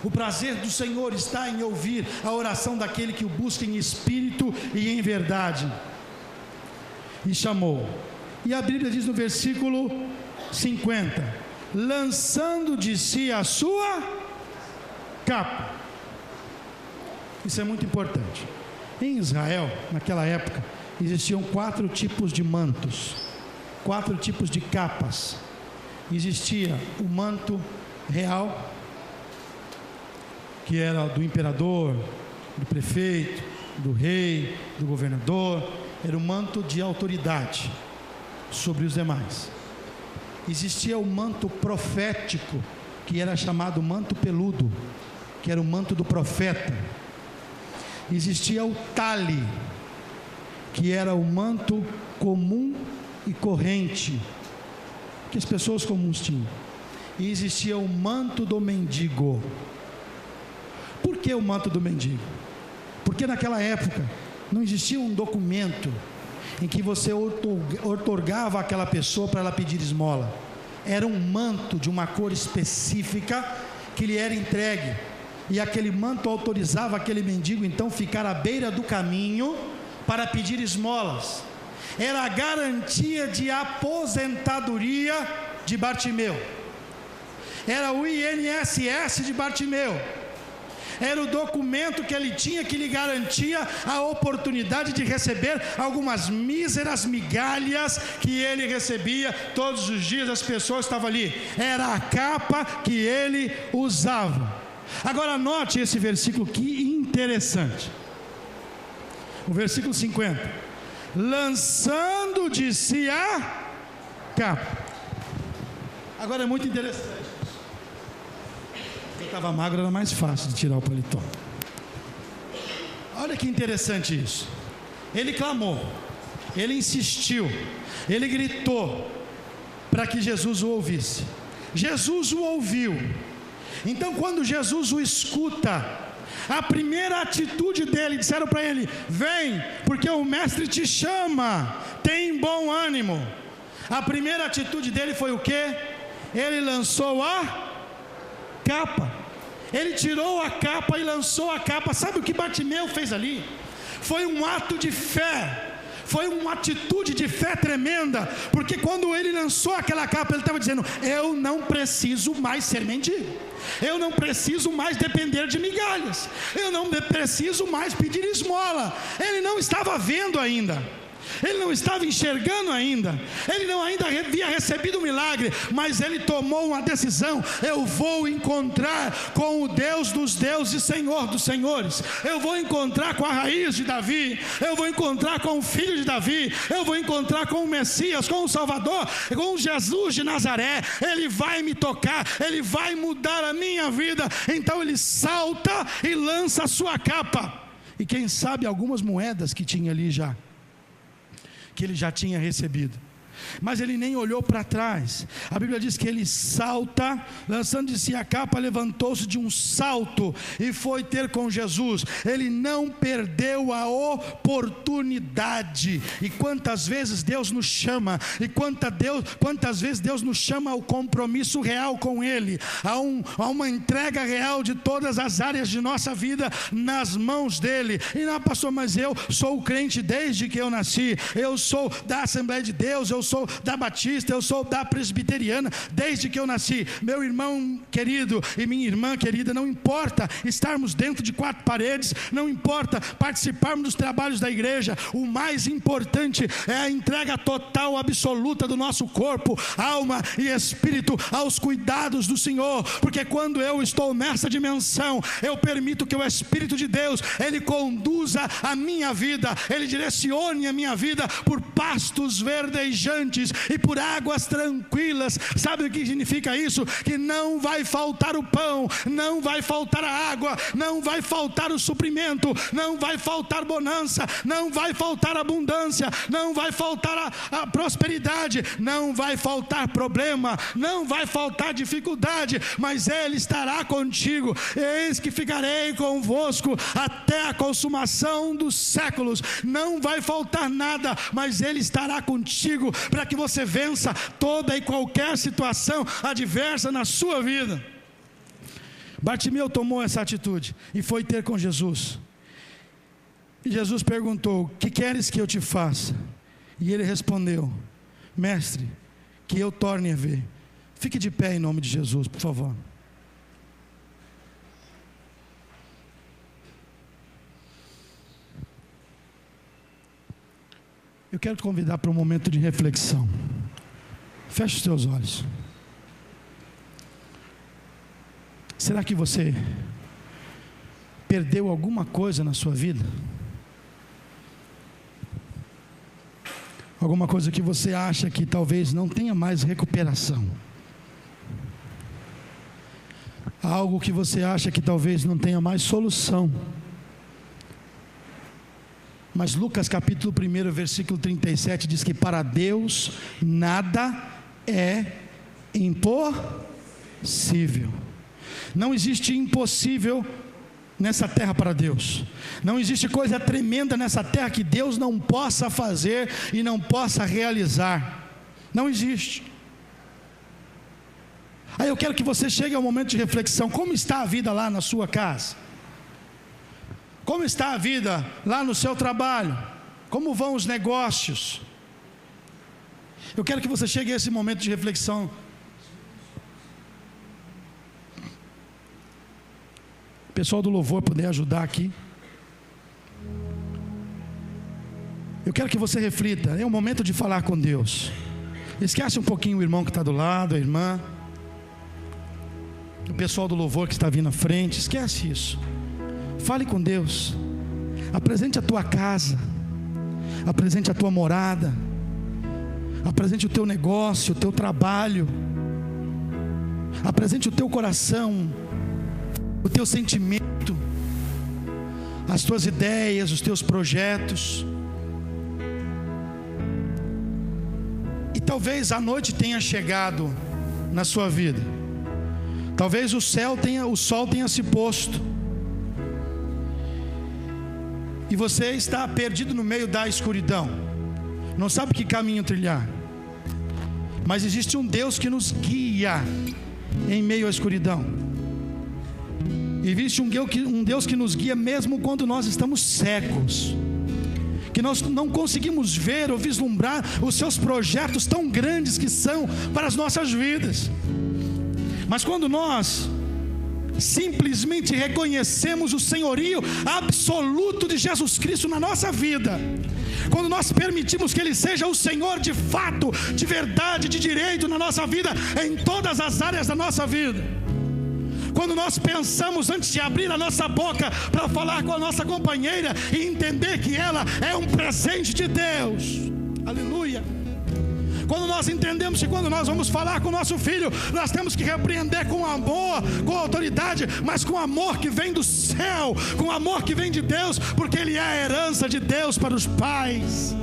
O prazer do Senhor está em ouvir a oração daquele que o busca em espírito e em verdade. E chamou. E a Bíblia diz no versículo 50: lançando de si a sua capa. Isso é muito importante. Em Israel, naquela época, existiam 4 tipos de mantos, 4 tipos de capas. Existia o manto real, que era do imperador, do prefeito, do rei, do governador. Era o manto de autoridade sobre os demais. Existia o manto profético, que era chamado manto peludo, que era o manto do profeta. Existia o tale, que era o manto comum e corrente, que as pessoas comuns tinham. E existia o manto do mendigo. Por que o manto do mendigo? Porque naquela época não existia um documento em que você outorgava àquela pessoa para ela pedir esmola. Era um manto de uma cor específica que lhe era entregue, e aquele manto autorizava aquele mendigo então ficar à beira do caminho para pedir esmolas. Era a garantia de aposentadoria de Bartimeu, era o INSS de Bartimeu. Era o documento que ele tinha, que lhe garantia a oportunidade de receber algumas míseras migalhas que ele recebia todos os dias. As pessoas estavam ali, era a capa que ele usava. Agora note esse versículo, que interessante, o versículo 50: lançando de si a capa. Agora é muito interessante. Estava magro, era mais fácil de tirar o paletó. Olha que interessante isso. Ele clamou, ele insistiu, ele gritou para que Jesus o ouvisse. Jesus o ouviu. Então quando Jesus o escuta, a primeira atitude dele, disseram para ele: vem, porque o mestre te chama, tem bom ânimo. A primeira atitude dele foi o quê? Ele lançou a capa. Ele tirou a capa e lançou a capa. Sabe o que Bartimeu fez ali? Foi um ato de fé, foi uma atitude de fé tremenda, porque quando ele lançou aquela capa, ele estava dizendo: eu não preciso mais ser mendigo, eu não preciso mais depender de migalhas, eu não preciso mais pedir esmola. Ele não estava vendo ainda, ele não estava enxergando ainda, ele não ainda havia recebido o milagre, mas ele tomou uma decisão: eu vou encontrar com o Deus dos deuses, Senhor dos senhores, eu vou encontrar com a raiz de Davi, eu vou encontrar com o filho de Davi, eu vou encontrar com o Messias, com o Salvador, com Jesus de Nazaré. Ele vai me tocar, ele vai mudar a minha vida. Então ele salta e lança a sua capa, e quem sabe algumas moedas que tinha ali já, que ele já tinha recebido. mas ele nem olhou para trás. A Bíblia diz que ele salta, lançando de si a capa, levantou-se de um salto e foi ter com Jesus. Ele não perdeu a oportunidade. E quantas vezes Deus nos chama, e quantas vezes Deus nos chama ao compromisso real com Ele, a uma entrega real de todas as áreas de nossa vida nas mãos dEle. E não, pastor, mas eu sou crente desde que eu nasci, eu sou da Assembleia de Deus, eu sou da Batista, eu sou da Presbiteriana desde que eu nasci. Meu irmão querido e minha irmã querida, não importa estarmos dentro de 4 paredes, não importa participarmos dos trabalhos da igreja, o mais importante é a entrega total, absoluta do nosso corpo, alma e espírito aos cuidados do Senhor, porque quando eu estou nessa dimensão, eu permito que o Espírito de Deus, Ele conduza a minha vida, Ele direcione a minha vida por pastos verdejantes e por águas tranquilas. Sabe o que significa isso? Que não vai faltar o pão, não vai faltar a água, não vai faltar o suprimento, não vai faltar bonança, não vai faltar abundância, não vai faltar a prosperidade, não vai faltar problema, não vai faltar dificuldade, mas Ele estará contigo. Eis que ficarei convosco até a consumação dos séculos. Não vai faltar nada, mas Ele estará contigo para que você vença toda e qualquer situação adversa na sua vida. Bartimeu tomou essa atitude e foi ter com Jesus. E Jesus perguntou: que queres que eu te faça? E ele respondeu: mestre, que eu torne a ver. Fique de pé em nome de Jesus, por favor. Eu quero te convidar para um momento de reflexão. Feche os teus olhos. Será que você perdeu alguma coisa na sua vida? Alguma coisa que você acha que talvez não tenha mais recuperação? Algo que você acha que talvez não tenha mais solução? Mas Lucas capítulo 1, versículo 37 diz que para Deus nada é impossível. Não existe impossível nessa terra para Deus. Não existe coisa tremenda nessa terra que Deus não possa fazer e não possa realizar. Não existe. Aí eu quero que você chegue ao momento de reflexão. Como está a vida lá na sua casa? Como está a vida lá no seu trabalho? Como vão os negócios? Eu quero que você chegue a esse momento de reflexão. O pessoal do louvor puder ajudar aqui. Eu quero que você reflita. É o momento de falar com Deus. Esquece um pouquinho o irmão que está do lado, a irmã, o pessoal do louvor que está vindo à frente. Esquece isso. Fale com Deus. Apresente a tua casa, apresente a tua morada, apresente o teu negócio, o teu trabalho, apresente o teu coração, o teu sentimento, as tuas ideias, os teus projetos. E talvez a noite tenha chegado na sua vida. Talvez o sol tenha se posto. E você está perdido no meio da escuridão. Não sabe que caminho trilhar. Mas existe um Deus que nos guia em meio à escuridão. Existe um Deus que nos guia mesmo quando nós estamos cegos, que nós não conseguimos ver ou vislumbrar os seus projetos tão grandes que são para as nossas vidas. Mas quando nós simplesmente reconhecemos o senhorio absoluto de Jesus Cristo na nossa vida, quando nós permitimos que Ele seja o Senhor de fato, de verdade, de direito na nossa vida, em todas as áreas da nossa vida, quando nós pensamos antes de abrir a nossa boca para falar com a nossa companheira e entender que ela é um presente de Deus, aleluia. Quando nós entendemos que quando nós vamos falar com o nosso filho, nós temos que repreender com amor, com autoridade, mas com amor que vem do céu, com amor que vem de Deus, porque ele é a herança de Deus para os pais.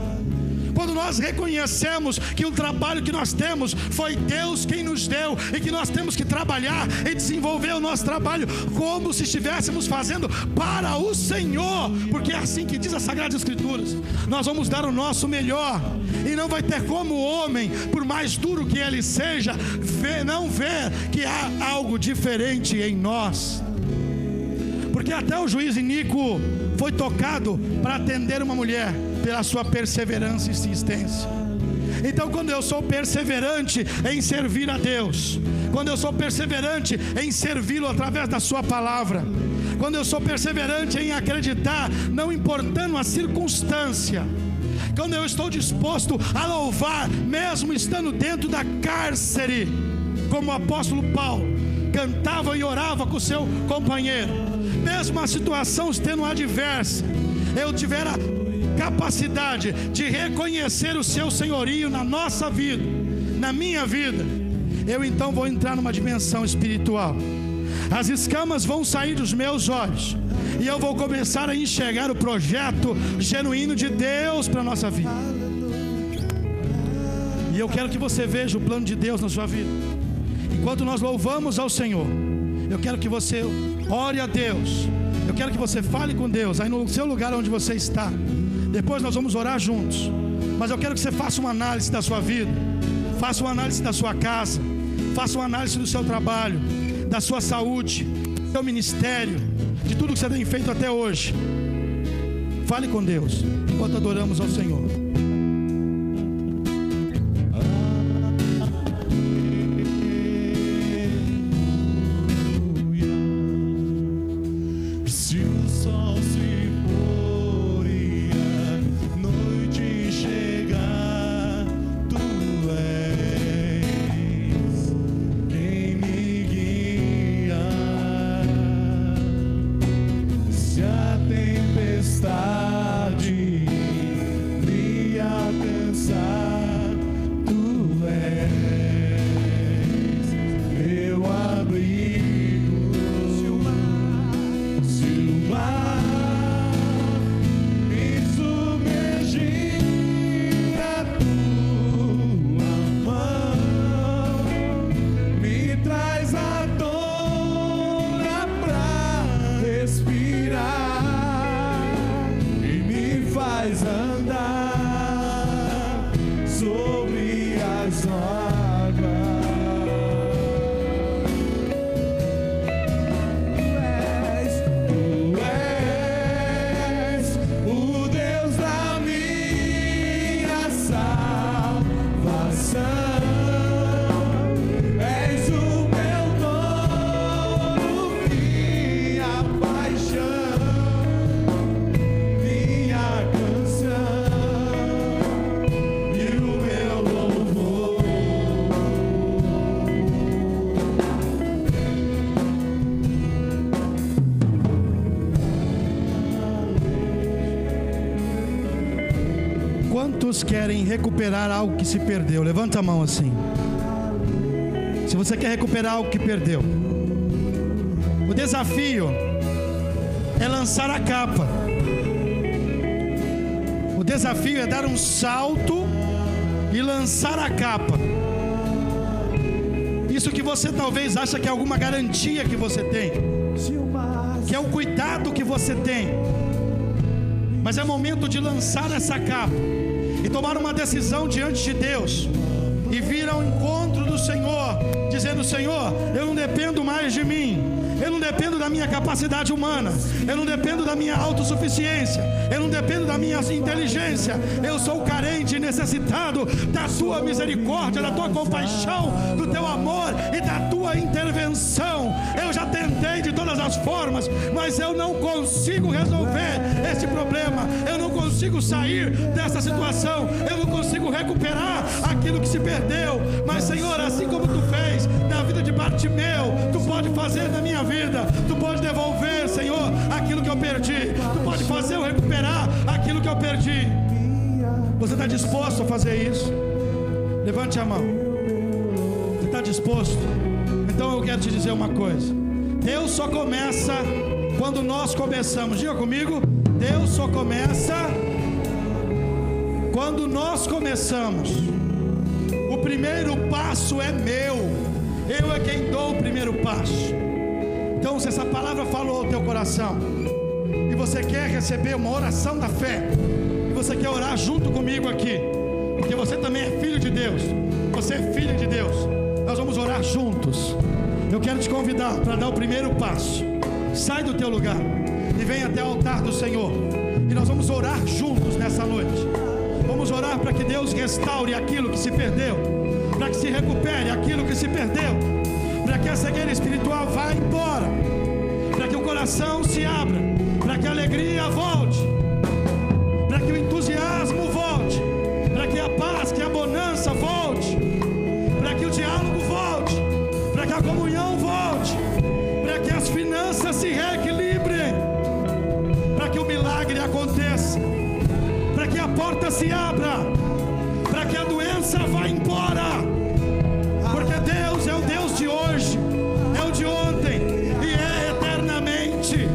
quando nós reconhecemos que o trabalho que nós temos foi Deus quem nos deu, e que nós temos que trabalhar e desenvolver o nosso trabalho como se estivéssemos fazendo para o Senhor, porque é assim que diz as Sagradas Escrituras. Nós vamos dar o nosso melhor, e não vai ter como o homem, por mais duro que ele seja, não ver que há algo diferente em nós. Porque até o juiz Inico foi tocado para atender uma mulher pela sua perseverança e insistência. Então, quando eu sou perseverante em servir a Deus, quando eu sou perseverante em servi-lo através da sua palavra, quando eu sou perseverante em acreditar, não importando a circunstância, quando eu estou disposto a louvar, mesmo estando dentro da cárcere, como o apóstolo Paulo cantava e orava com o seu companheiro, mesmo a situação estando adversa, eu tiver a capacidade de reconhecer o seu senhorio na nossa vida, na minha vida, eu então vou entrar numa dimensão espiritual. As escamas vão sair dos meus olhos, e eu vou começar a enxergar o projeto genuíno de Deus para a nossa vida. E eu quero que você veja o plano de Deus na sua vida. Enquanto nós louvamos ao Senhor, eu quero que você ore a Deus, eu quero que você fale com Deus aí no seu lugar onde você está. Depois nós vamos orar juntos, mas eu quero que você faça uma análise da sua vida, faça uma análise da sua casa, faça uma análise do seu trabalho, da sua saúde, do seu ministério, de tudo que você tem feito até hoje. Fale com Deus enquanto adoramos ao Senhor. Quantos querem recuperar algo que se perdeu? Levanta a mão assim. Se você quer recuperar algo que perdeu, o desafio é lançar a capa. O desafio é dar um salto e lançar a capa. Isso que você talvez acha que é alguma garantia que você tem, que é o cuidado que você tem, mas é momento de lançar essa capa e tomar uma decisão diante de Deus, e vir ao encontro do Senhor, dizendo: Senhor, eu não dependo mais de mim, eu não dependo da minha capacidade humana, eu não dependo da minha autossuficiência, eu não dependo da minha inteligência, eu sou carente e necessitado da tua misericórdia, da tua compaixão, do teu amor e da tua intervenção. Eu já tentei de todas as formas, mas eu não consigo resolver esse problema, eu não consigo sair dessa situação, eu não consigo recuperar aquilo que se perdeu. Mas, Senhor, assim como tu fez na vida de Bartimeu, tu pode fazer na minha vida, tu pode devolver, Senhor, aquilo que eu perdi, tu pode fazer eu recuperar aquilo que eu perdi. Você está disposto a fazer isso? Levante a mão. Você está disposto? Então eu quero te dizer uma coisa: Deus só começa quando nós começamos. Diga comigo: Deus só começa Quando nós começamos, o primeiro passo é meu. Eu é quem dou o primeiro passo. Então, se essa palavra falou ao teu coração e você quer receber uma oração da fé, e você quer orar junto comigo aqui, porque você também é filho de Deus, você é filha de Deus, nós vamos orar juntos. Eu quero te convidar para dar o primeiro passo. Sai do teu lugar e vem até o altar do Senhor, e nós vamos orar juntos nessa noite. Vamos orar para que Deus restaure aquilo que se perdeu, para que se recupere aquilo que se perdeu, para que a cegueira espiritual vá embora, para que o coração se abra, para que a alegria volte, para que o entusiasmo volte, para que a paz, que a bonança volte, para que o diálogo volte, para que a comunhão volte, para que as finanças se reequilibrem, para que o milagre aconteça, para que a porta se abra, para que a doença vá embora, porque Deus é o Deus de hoje, é o de ontem e é eternamente.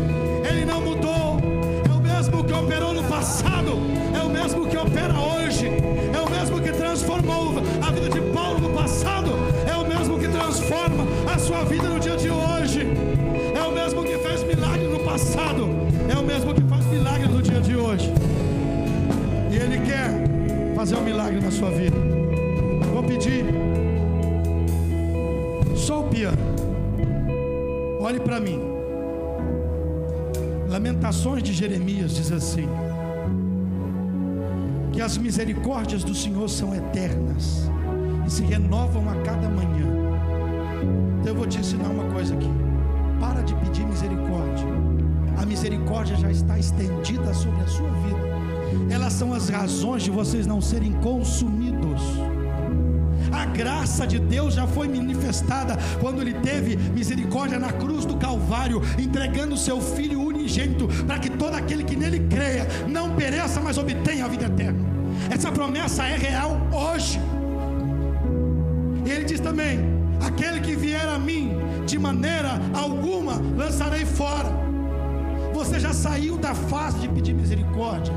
Ele não mudou, é o mesmo que operou no passado, é o mesmo que opera hoje, é o mesmo que transformou a vida de Paulo no passado, é o mesmo que transforma a sua vida no dia de hoje, é o mesmo que fez milagre no passado, é o mesmo que faz milagre no dia de hoje, e Ele quer fazer um milagre na sua vida. Vou pedir só o piano. Olhe para mim. Lamentações de Jeremias diz assim: que as misericórdias do Senhor são eternas e se renovam a cada manhã. Então eu vou te ensinar uma coisa aqui. Para de pedir misericórdia. A misericórdia já está estendida sobre a sua vida. Elas são as razões de vocês não serem consumidos. A graça de Deus já foi manifestada quando Ele teve misericórdia na cruz do Calvário, entregando o seu Filho unigênito, para que todo aquele que nele creia não pereça, mas obtenha a vida eterna. Essa promessa é real hoje. E Ele diz também: aquele que vier a mim, de maneira alguma lançarei fora. Você já saiu da fase de pedir misericórdia.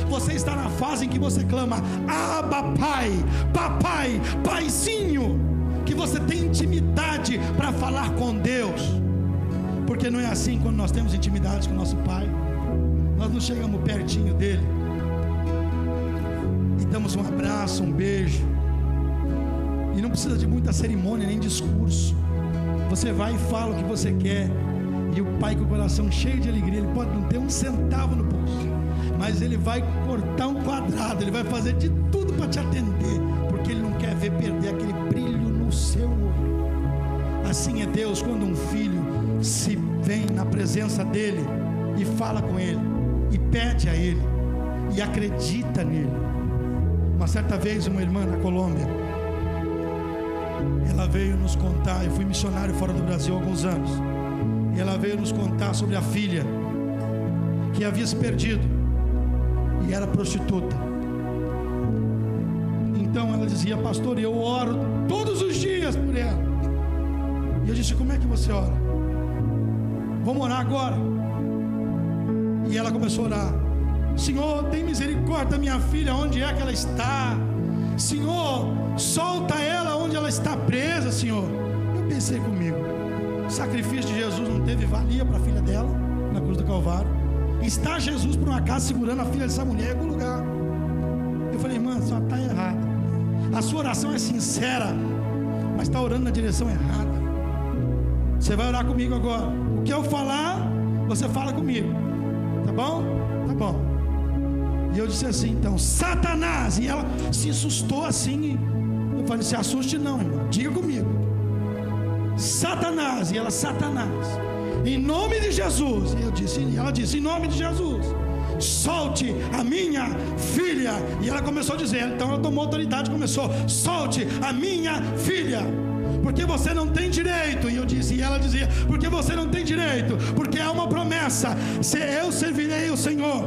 Você está na fase em que você clama: Abba Pai, Papai, Paizinho. Que você tem intimidade para falar com Deus. Porque não é assim quando nós temos intimidade com nosso Pai. Nós não chegamos pertinho dele e damos um abraço, um beijo, e não precisa de muita cerimônia nem discurso. Você vai e fala o que você quer, e o Pai, com o coração cheio de alegria, Ele pode não ter um centavo no bolso, mas Ele vai cortar um quadrado, Ele vai fazer de tudo para te atender, porque Ele não quer ver perder aquele brilho no seu olho. Assim é Deus quando um filho se vem na presença dEle e fala com Ele, e pede a Ele, e acredita nele. Uma certa vez uma irmã na Colômbia, ela veio nos contar, eu fui missionário fora do Brasil há alguns anos, e ela veio nos contar sobre a filha que havia se perdido e era prostituta. Então ela dizia: pastor, eu oro todos os dias por ela. E eu disse: como é que você ora? Vamos orar agora. E ela começou a orar: Senhor, tem misericórdia da minha filha, onde é que ela está? Senhor, solta ela onde ela está presa, Senhor. Eu pensei comigo: o sacrifício de Jesus não teve valia para a filha dela na cruz do Calvário? Está Jesus por um acaso segurando a filha dessa mulher em algum lugar? Eu falei: irmã, só está errada. A sua oração é sincera, mas está orando na direção errada. Você vai orar comigo agora. O que eu falar, você fala comigo, tá bom? Tá bom. E eu disse assim: então, Satanás. E ela se assustou assim. Eu falei: se assuste não, irmão, diga comigo: Satanás. E ela: Satanás, em nome de Jesus. E ela disse: em nome de Jesus, solte a minha filha. E ela começou a dizer, então ela tomou autoridade e começou: solte a minha filha, porque você não tem direito. E eu disse, e ela dizia: porque você não tem direito, porque há uma promessa: se eu servirei o Senhor,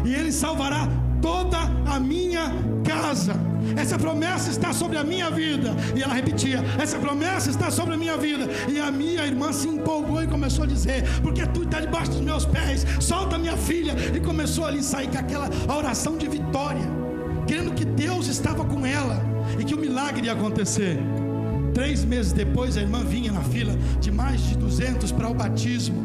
e Ele salvará toda a minha casa. Essa promessa está sobre a minha vida. E ela repetia: essa promessa está sobre a minha vida. E a minha irmã se empolgou e começou a dizer: porque tu está debaixo dos meus pés, solta minha filha. E começou ali a sair com aquela oração de vitória. Deus estava com ela e que o milagre ia acontecer. 3 meses depois, a irmã vinha na fila de mais de 200 para o batismo.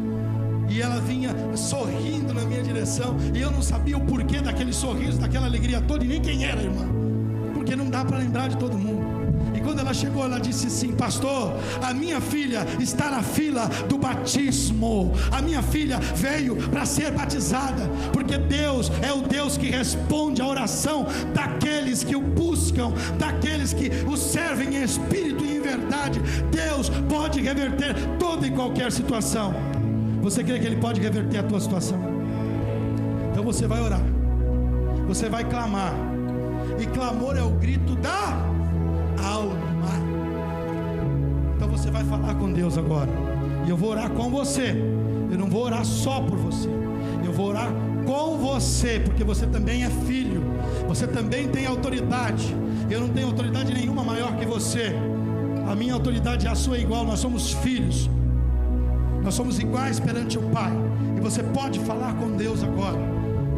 E ela vinha sorrindo na minha direção. E eu não sabia o porquê daquele sorriso, daquela alegria toda, e nem quem era a irmã, porque não dá para lembrar de todo mundo. E quando ela chegou, ela disse assim: pastor, a minha filha está na fila do batismo. A minha filha veio para ser batizada, porque Deus é o Deus que responde a oração daqueles que o buscam, daqueles que o servem em espírito e em verdade. Deus pode reverter toda e qualquer situação. Você crê que Ele pode reverter a tua situação? Então você vai orar, você vai clamar. E clamor é o grito da alma. Então você vai falar com Deus agora. E eu vou orar com você. Eu não vou orar só por você, eu vou orar com você, porque você também é filho. Você também tem autoridade. Eu não tenho autoridade nenhuma maior que você. A minha autoridade é a sua igual. Nós somos filhos. Nós somos iguais perante o Pai. E você pode falar com Deus agora.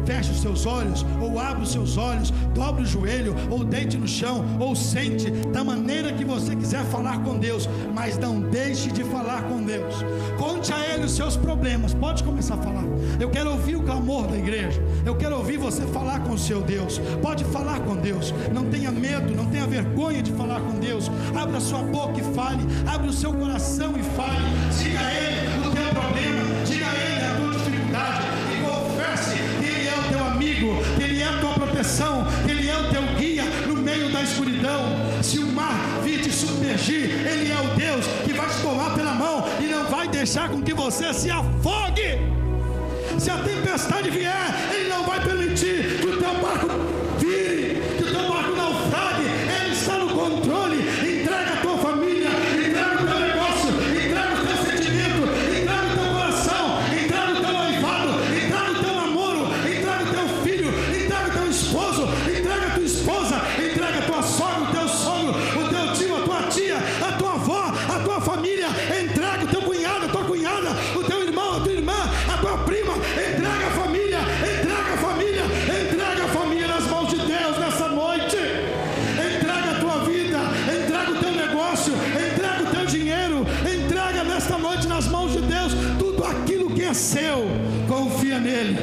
Feche os seus olhos, ou abre os seus olhos, dobre o joelho, ou deite no chão, ou sente, da maneira que você quiser falar com Deus. Mas não deixe de falar com Deus. Conte a Ele os seus problemas. Pode começar a falar. Eu quero ouvir o clamor da igreja. Eu quero ouvir você falar com o seu Deus. Pode falar com Deus. Não tenha medo, não tenha vergonha de falar com Deus. Abra sua boca e fale. Abre o seu coração e fale. Diga a Ele o teu problema. Diga a Ele a tua dificuldade. E confesse que Ele é o teu amigo, que Ele é a tua proteção, que Ele é o teu guia no meio da escuridão. Se o mar vir te submergir, Ele é o Deus que vai te tomar pela mão e não vai deixar com que você se afogue. Se a tempestade vier, Ele não vai permitir que o teu barco vire, que o teu barco naufrague. Ele está no controle. Entrega a tua família, entrega o teu negócio, entrega o teu sentimento, entrega o teu coração, entrega o teu noivado, entrega o teu namoro, entrega o teu filho, entrega o teu esposo, entrega a tua esposa, entrega a tua sogra, o teu sogro, o teu tio, a tua tia, a tua avó, a tua família. Entrega o teu cunhado, a tua cunhada, o teu irmão, a tua irmã, a tua prima. Entrega a família, entrega a família, entrega a família nas mãos de Deus nessa noite. Entrega a tua vida, entrega o teu negócio, entrega o teu dinheiro, entrega nesta noite nas mãos de Deus tudo aquilo que é seu. Confia nele,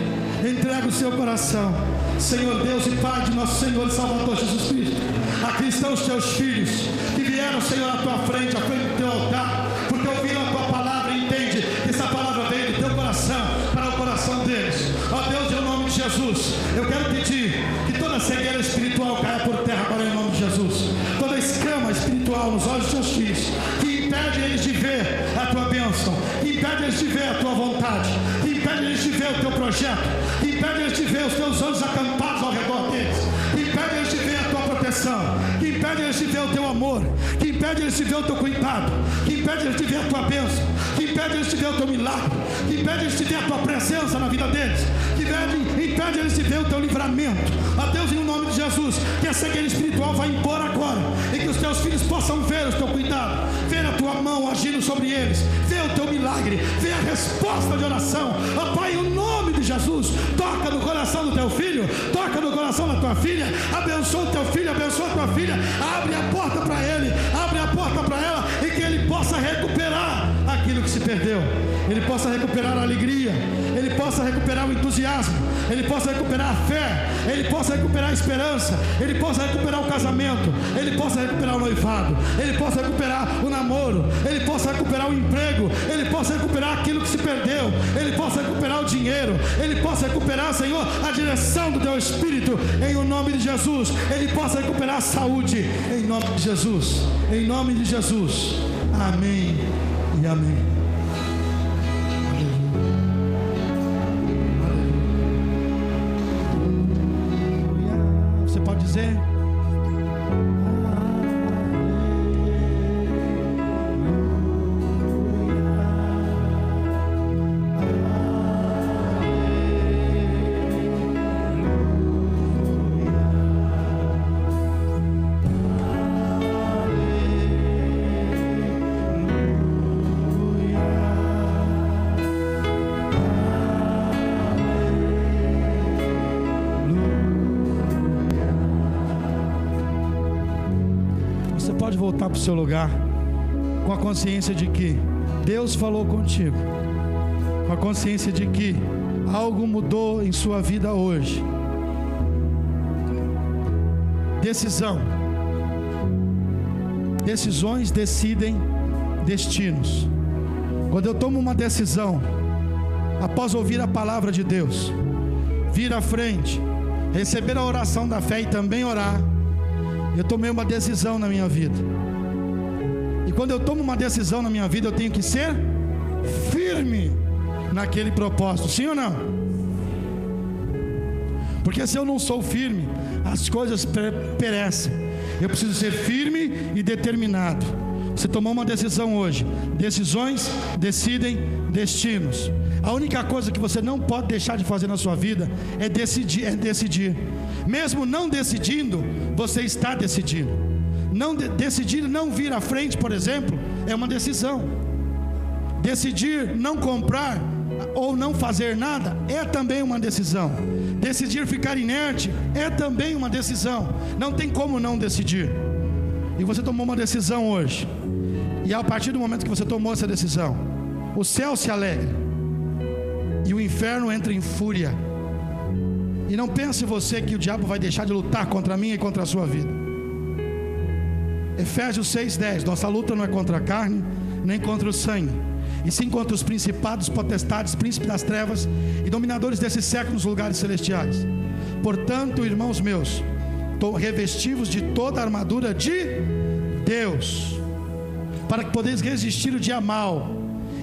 entrega o seu coração. Senhor Deus e Pai de nosso Senhor e Salvador Jesus Cristo, aqui estão os teus filhos que vieram, Senhor, à tua frente, à frente do teu altar, porque ouviram a tua palavra e entende que essa palavra veio do teu coração para o coração deles. Ó Deus, em nome de Jesus, eu quero pedir que toda cegueira espiritual caia por terra agora em nome de Jesus. Toda escama espiritual nos olhos dos teus filhos, que impede eles de ver a tua bênção, que impede eles de ver a tua vontade, que impede eles de ver o teu projeto, que impede eles de ver os teus olhos acampados ao redor deles, que impede eles de ver a tua proteção, que impede eles de ver o teu amor, que impede eles de ver o teu cuidado, que impede eles de ver a tua bênção, que impede eles de ver o teu milagre, que impede eles de ver a tua presença na vida deles, que impede eles de ver o teu livramento. Ó Deus, em nome de Jesus, que a cegueira espiritual vai embora agora, e que os teus filhos possam ver o teu cuidado, ver a tua mão agindo sobre eles, ver o teu milagre, ver a resposta de oração. Ó Pai, em nome de Jesus, toca no coração do teu filho, toca no coração da tua filha, abençoa o teu filho, abençoa a tua filha, abre a porta para ele, abre a porta para ela, e que ele possa recuperar aquilo que se perdeu, ele possa recuperar a alegria, ele possa recuperar o entusiasmo, ele possa recuperar a fé, ele possa recuperar a esperança, ele possa recuperar o casamento, ele possa recuperar o noivado, ele possa recuperar o namoro, ele possa recuperar o emprego, ele possa recuperar aquilo que se perdeu, ele possa recuperar o dinheiro, ele possa recuperar, Senhor, a direção do teu Espírito, em o nome de Jesus, ele possa recuperar a saúde, em nome de Jesus, em nome de Jesus, amém e amém. Você pode dizer? voltar para o seu lugar com a consciência de que Deus falou contigo, com a consciência de que algo mudou em sua vida hoje. Decisão. Decisões decidem destinos. Quando eu tomo uma decisão, após ouvir a palavra de Deus, vir à frente, receber a oração da fé e também orar, eu tomei uma decisão na minha vida. E quando eu tomo uma decisão na minha vida, eu tenho que ser firme naquele propósito, sim ou não? Porque se eu não sou firme, as coisas perecem. Eu preciso ser firme e determinado. Você tomou uma decisão hoje. Decisões decidem destinos. A única coisa que você não pode deixar de fazer na sua vida é decidir. Mesmo não decidindo, você está decidindo. Decidir não vir à frente, por exemplo, é uma decisão. Decidir não comprar ou não fazer nada é também uma decisão. Decidir ficar inerte é também uma decisão. Não tem como não decidir. E você tomou uma decisão hoje. E a partir do momento que você tomou essa decisão, o céu se alegra e o inferno entra em fúria. E não pense você que o diabo vai deixar de lutar contra mim e contra a sua vida. Efésios 6:10. Nossa luta não é contra a carne, nem contra o sangue, e sim contra os principados, potestades, príncipes das trevas e dominadores desse século nos lugares celestiais. Portanto, irmãos meus, revestivos de toda a armadura de Deus, para que podeis resistir o dia mau,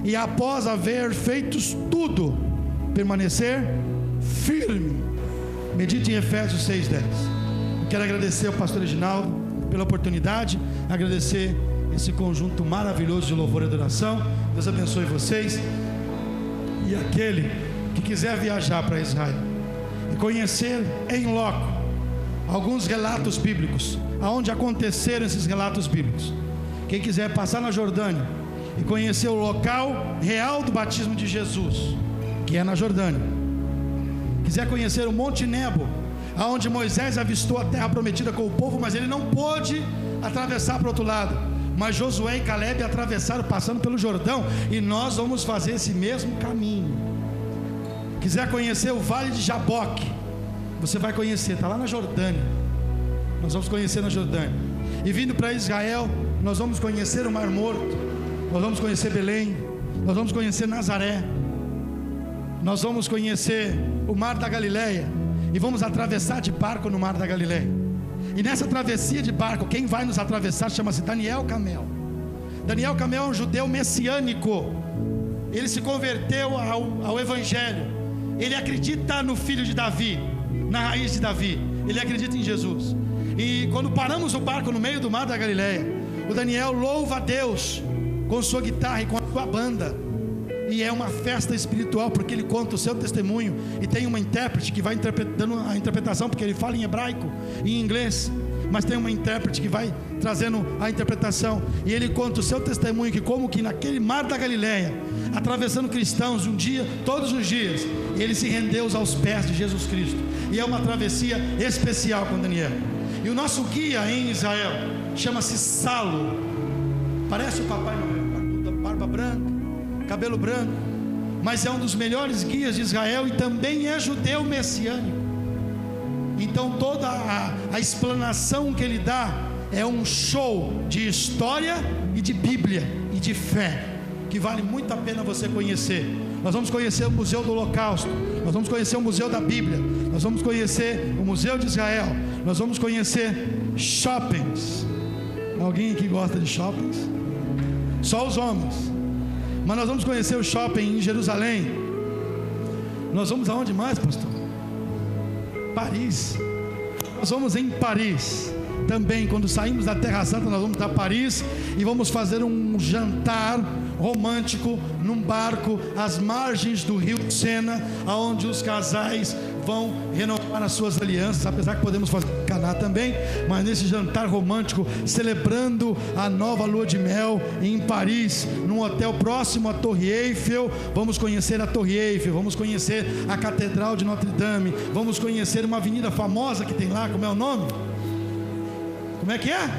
e após haver feito tudo, permanecer firme. Medite em Efésios 6:10. Quero agradecer ao pastor Reginaldo pela oportunidade, agradecer esse conjunto maravilhoso de louvor e adoração. Deus abençoe vocês. E aquele que quiser viajar para Israel e conhecer em loco alguns relatos bíblicos, aonde aconteceram esses relatos bíblicos, quem quiser passar na Jordânia e conhecer o local real do batismo de Jesus, que é na Jordânia, quiser conhecer o Monte Nebo, aonde Moisés avistou a terra prometida com o povo, mas ele não pôde atravessar para o outro lado, mas Josué e Caleb atravessaram passando pelo Jordão, e nós vamos fazer esse mesmo caminho. Quiser conhecer o Vale de Jaboque, você vai conhecer, está lá na Jordânia. Nós vamos conhecer na Jordânia. E vindo para Israel, nós vamos conhecer o Mar Morto, nós vamos conhecer Belém, nós vamos conhecer Nazaré, nós vamos conhecer o Mar da Galileia, e vamos atravessar de barco no Mar da Galileia. E nessa travessia de barco, quem vai nos atravessar chama-se Daniel Camel. Daniel Camel é um judeu messiânico. Ele se converteu ao Evangelho. Ele acredita no filho de Davi, na raiz de Davi. Ele acredita em Jesus. E quando paramos o barco no meio do Mar da Galileia, o Daniel louva a Deus com sua guitarra e com a sua banda. E é uma festa espiritual, porque ele conta o seu testemunho, e tem uma intérprete que vai dando a interpretação, porque ele fala em hebraico e em inglês, mas tem uma intérprete que vai trazendo a interpretação, e ele conta o seu testemunho, que como que naquele Mar da Galileia, atravessando cristãos um dia, todos os dias, ele se rendeu aos pés de Jesus Cristo. E é uma travessia especial com Daniel. E o nosso guia em Israel chama-se Salo. Parece o Papai Noel, barba branca, cabelo branco, mas é um dos melhores guias de Israel, e também é judeu messiânico. Então toda a explanação que ele dá é um show de história e de Bíblia e de fé, que vale muito a pena você conhecer. Nós vamos conhecer o Museu do Holocausto, nós vamos conhecer o Museu da Bíblia, nós vamos conhecer o Museu de Israel, nós vamos conhecer shoppings. Alguém aqui gosta de shoppings? Só os homens. Mas nós vamos conhecer o shopping em Jerusalém. Nós vamos aonde mais, pastor? Paris. Nós vamos em Paris. Também, quando saímos da Terra Santa, nós vamos para Paris e vamos fazer um jantar romântico num barco às margens do rio Sena, aonde os casais vão renovar as suas alianças, apesar que podemos fazer Caná também, mas nesse jantar romântico, celebrando a nova lua de mel em Paris, num hotel próximo à Torre Eiffel. Vamos conhecer a Torre Eiffel, vamos conhecer a Catedral de Notre Dame, vamos conhecer uma avenida famosa que tem lá, como é o nome? Como é que é?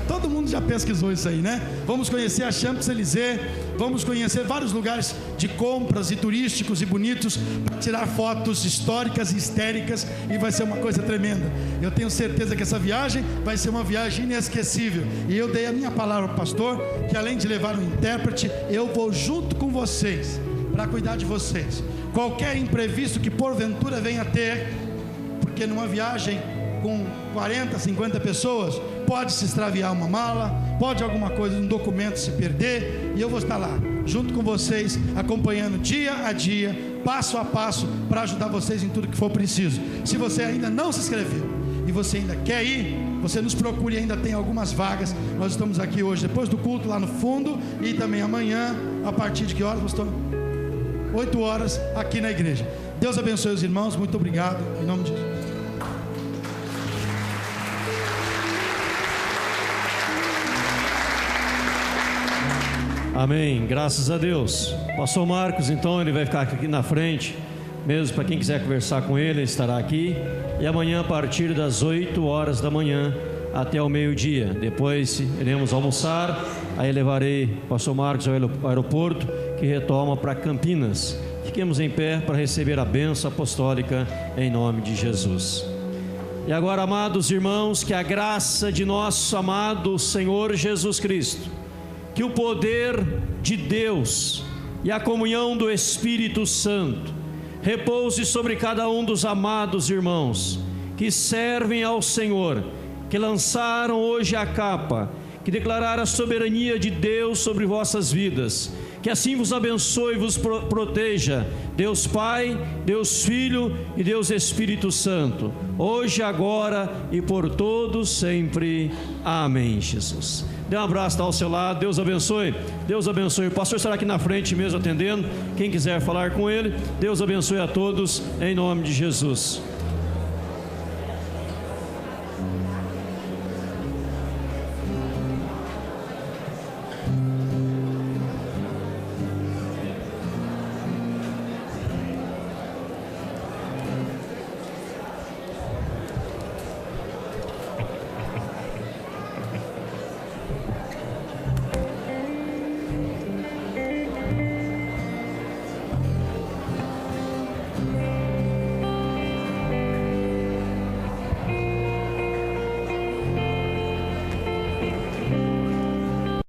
Todo mundo já pesquisou isso aí, né? Vamos conhecer a Champs-Élysées, vamos conhecer vários lugares de compras e turísticos e bonitos para tirar fotos históricas e histéricas, e vai ser uma coisa tremenda. Eu tenho certeza que essa viagem vai ser uma viagem inesquecível, e eu dei a minha palavra ao pastor que, além de levar um intérprete, eu vou junto com vocês para cuidar de vocês. Qualquer imprevisto que porventura venha a ter, porque numa viagem com 40, 50 pessoas, pode se extraviar uma mala, pode alguma coisa, um documento se perder, e eu vou estar lá, junto com vocês, acompanhando dia a dia, passo a passo, para ajudar vocês em tudo que for preciso. Se você ainda não se inscreveu, e você ainda quer ir, você nos procure, ainda tem algumas vagas. Nós estamos aqui hoje, depois do culto, lá no fundo, e também amanhã, a partir de que horas, pastor? 8 horas, aqui na igreja. Deus abençoe os irmãos, muito obrigado, em nome de Jesus. Amém, graças a Deus. Pastor Marcos, então, ele vai ficar aqui na frente, mesmo para quem quiser conversar com ele, ele estará aqui. E amanhã, a partir das 8 horas da manhã até o meio-dia, depois iremos almoçar, aí levarei o pastor Marcos ao aeroporto, que retoma para Campinas. Fiquemos em pé para receber a bênção apostólica em nome de Jesus. E agora, amados irmãos, que a graça de nosso amado Senhor Jesus Cristo, que o poder de Deus e a comunhão do Espírito Santo repouse sobre cada um dos amados irmãos que servem ao Senhor, que lançaram hoje a capa, que declararam a soberania de Deus sobre vossas vidas. Que assim vos abençoe e vos proteja, Deus Pai, Deus Filho e Deus Espírito Santo, hoje, agora e por todos sempre. Amém, Jesus. Dê um abraço, está ao seu lado. Deus abençoe. Deus abençoe. O pastor estará aqui na frente mesmo atendendo. Quem quiser falar com ele, Deus abençoe a todos em nome de Jesus.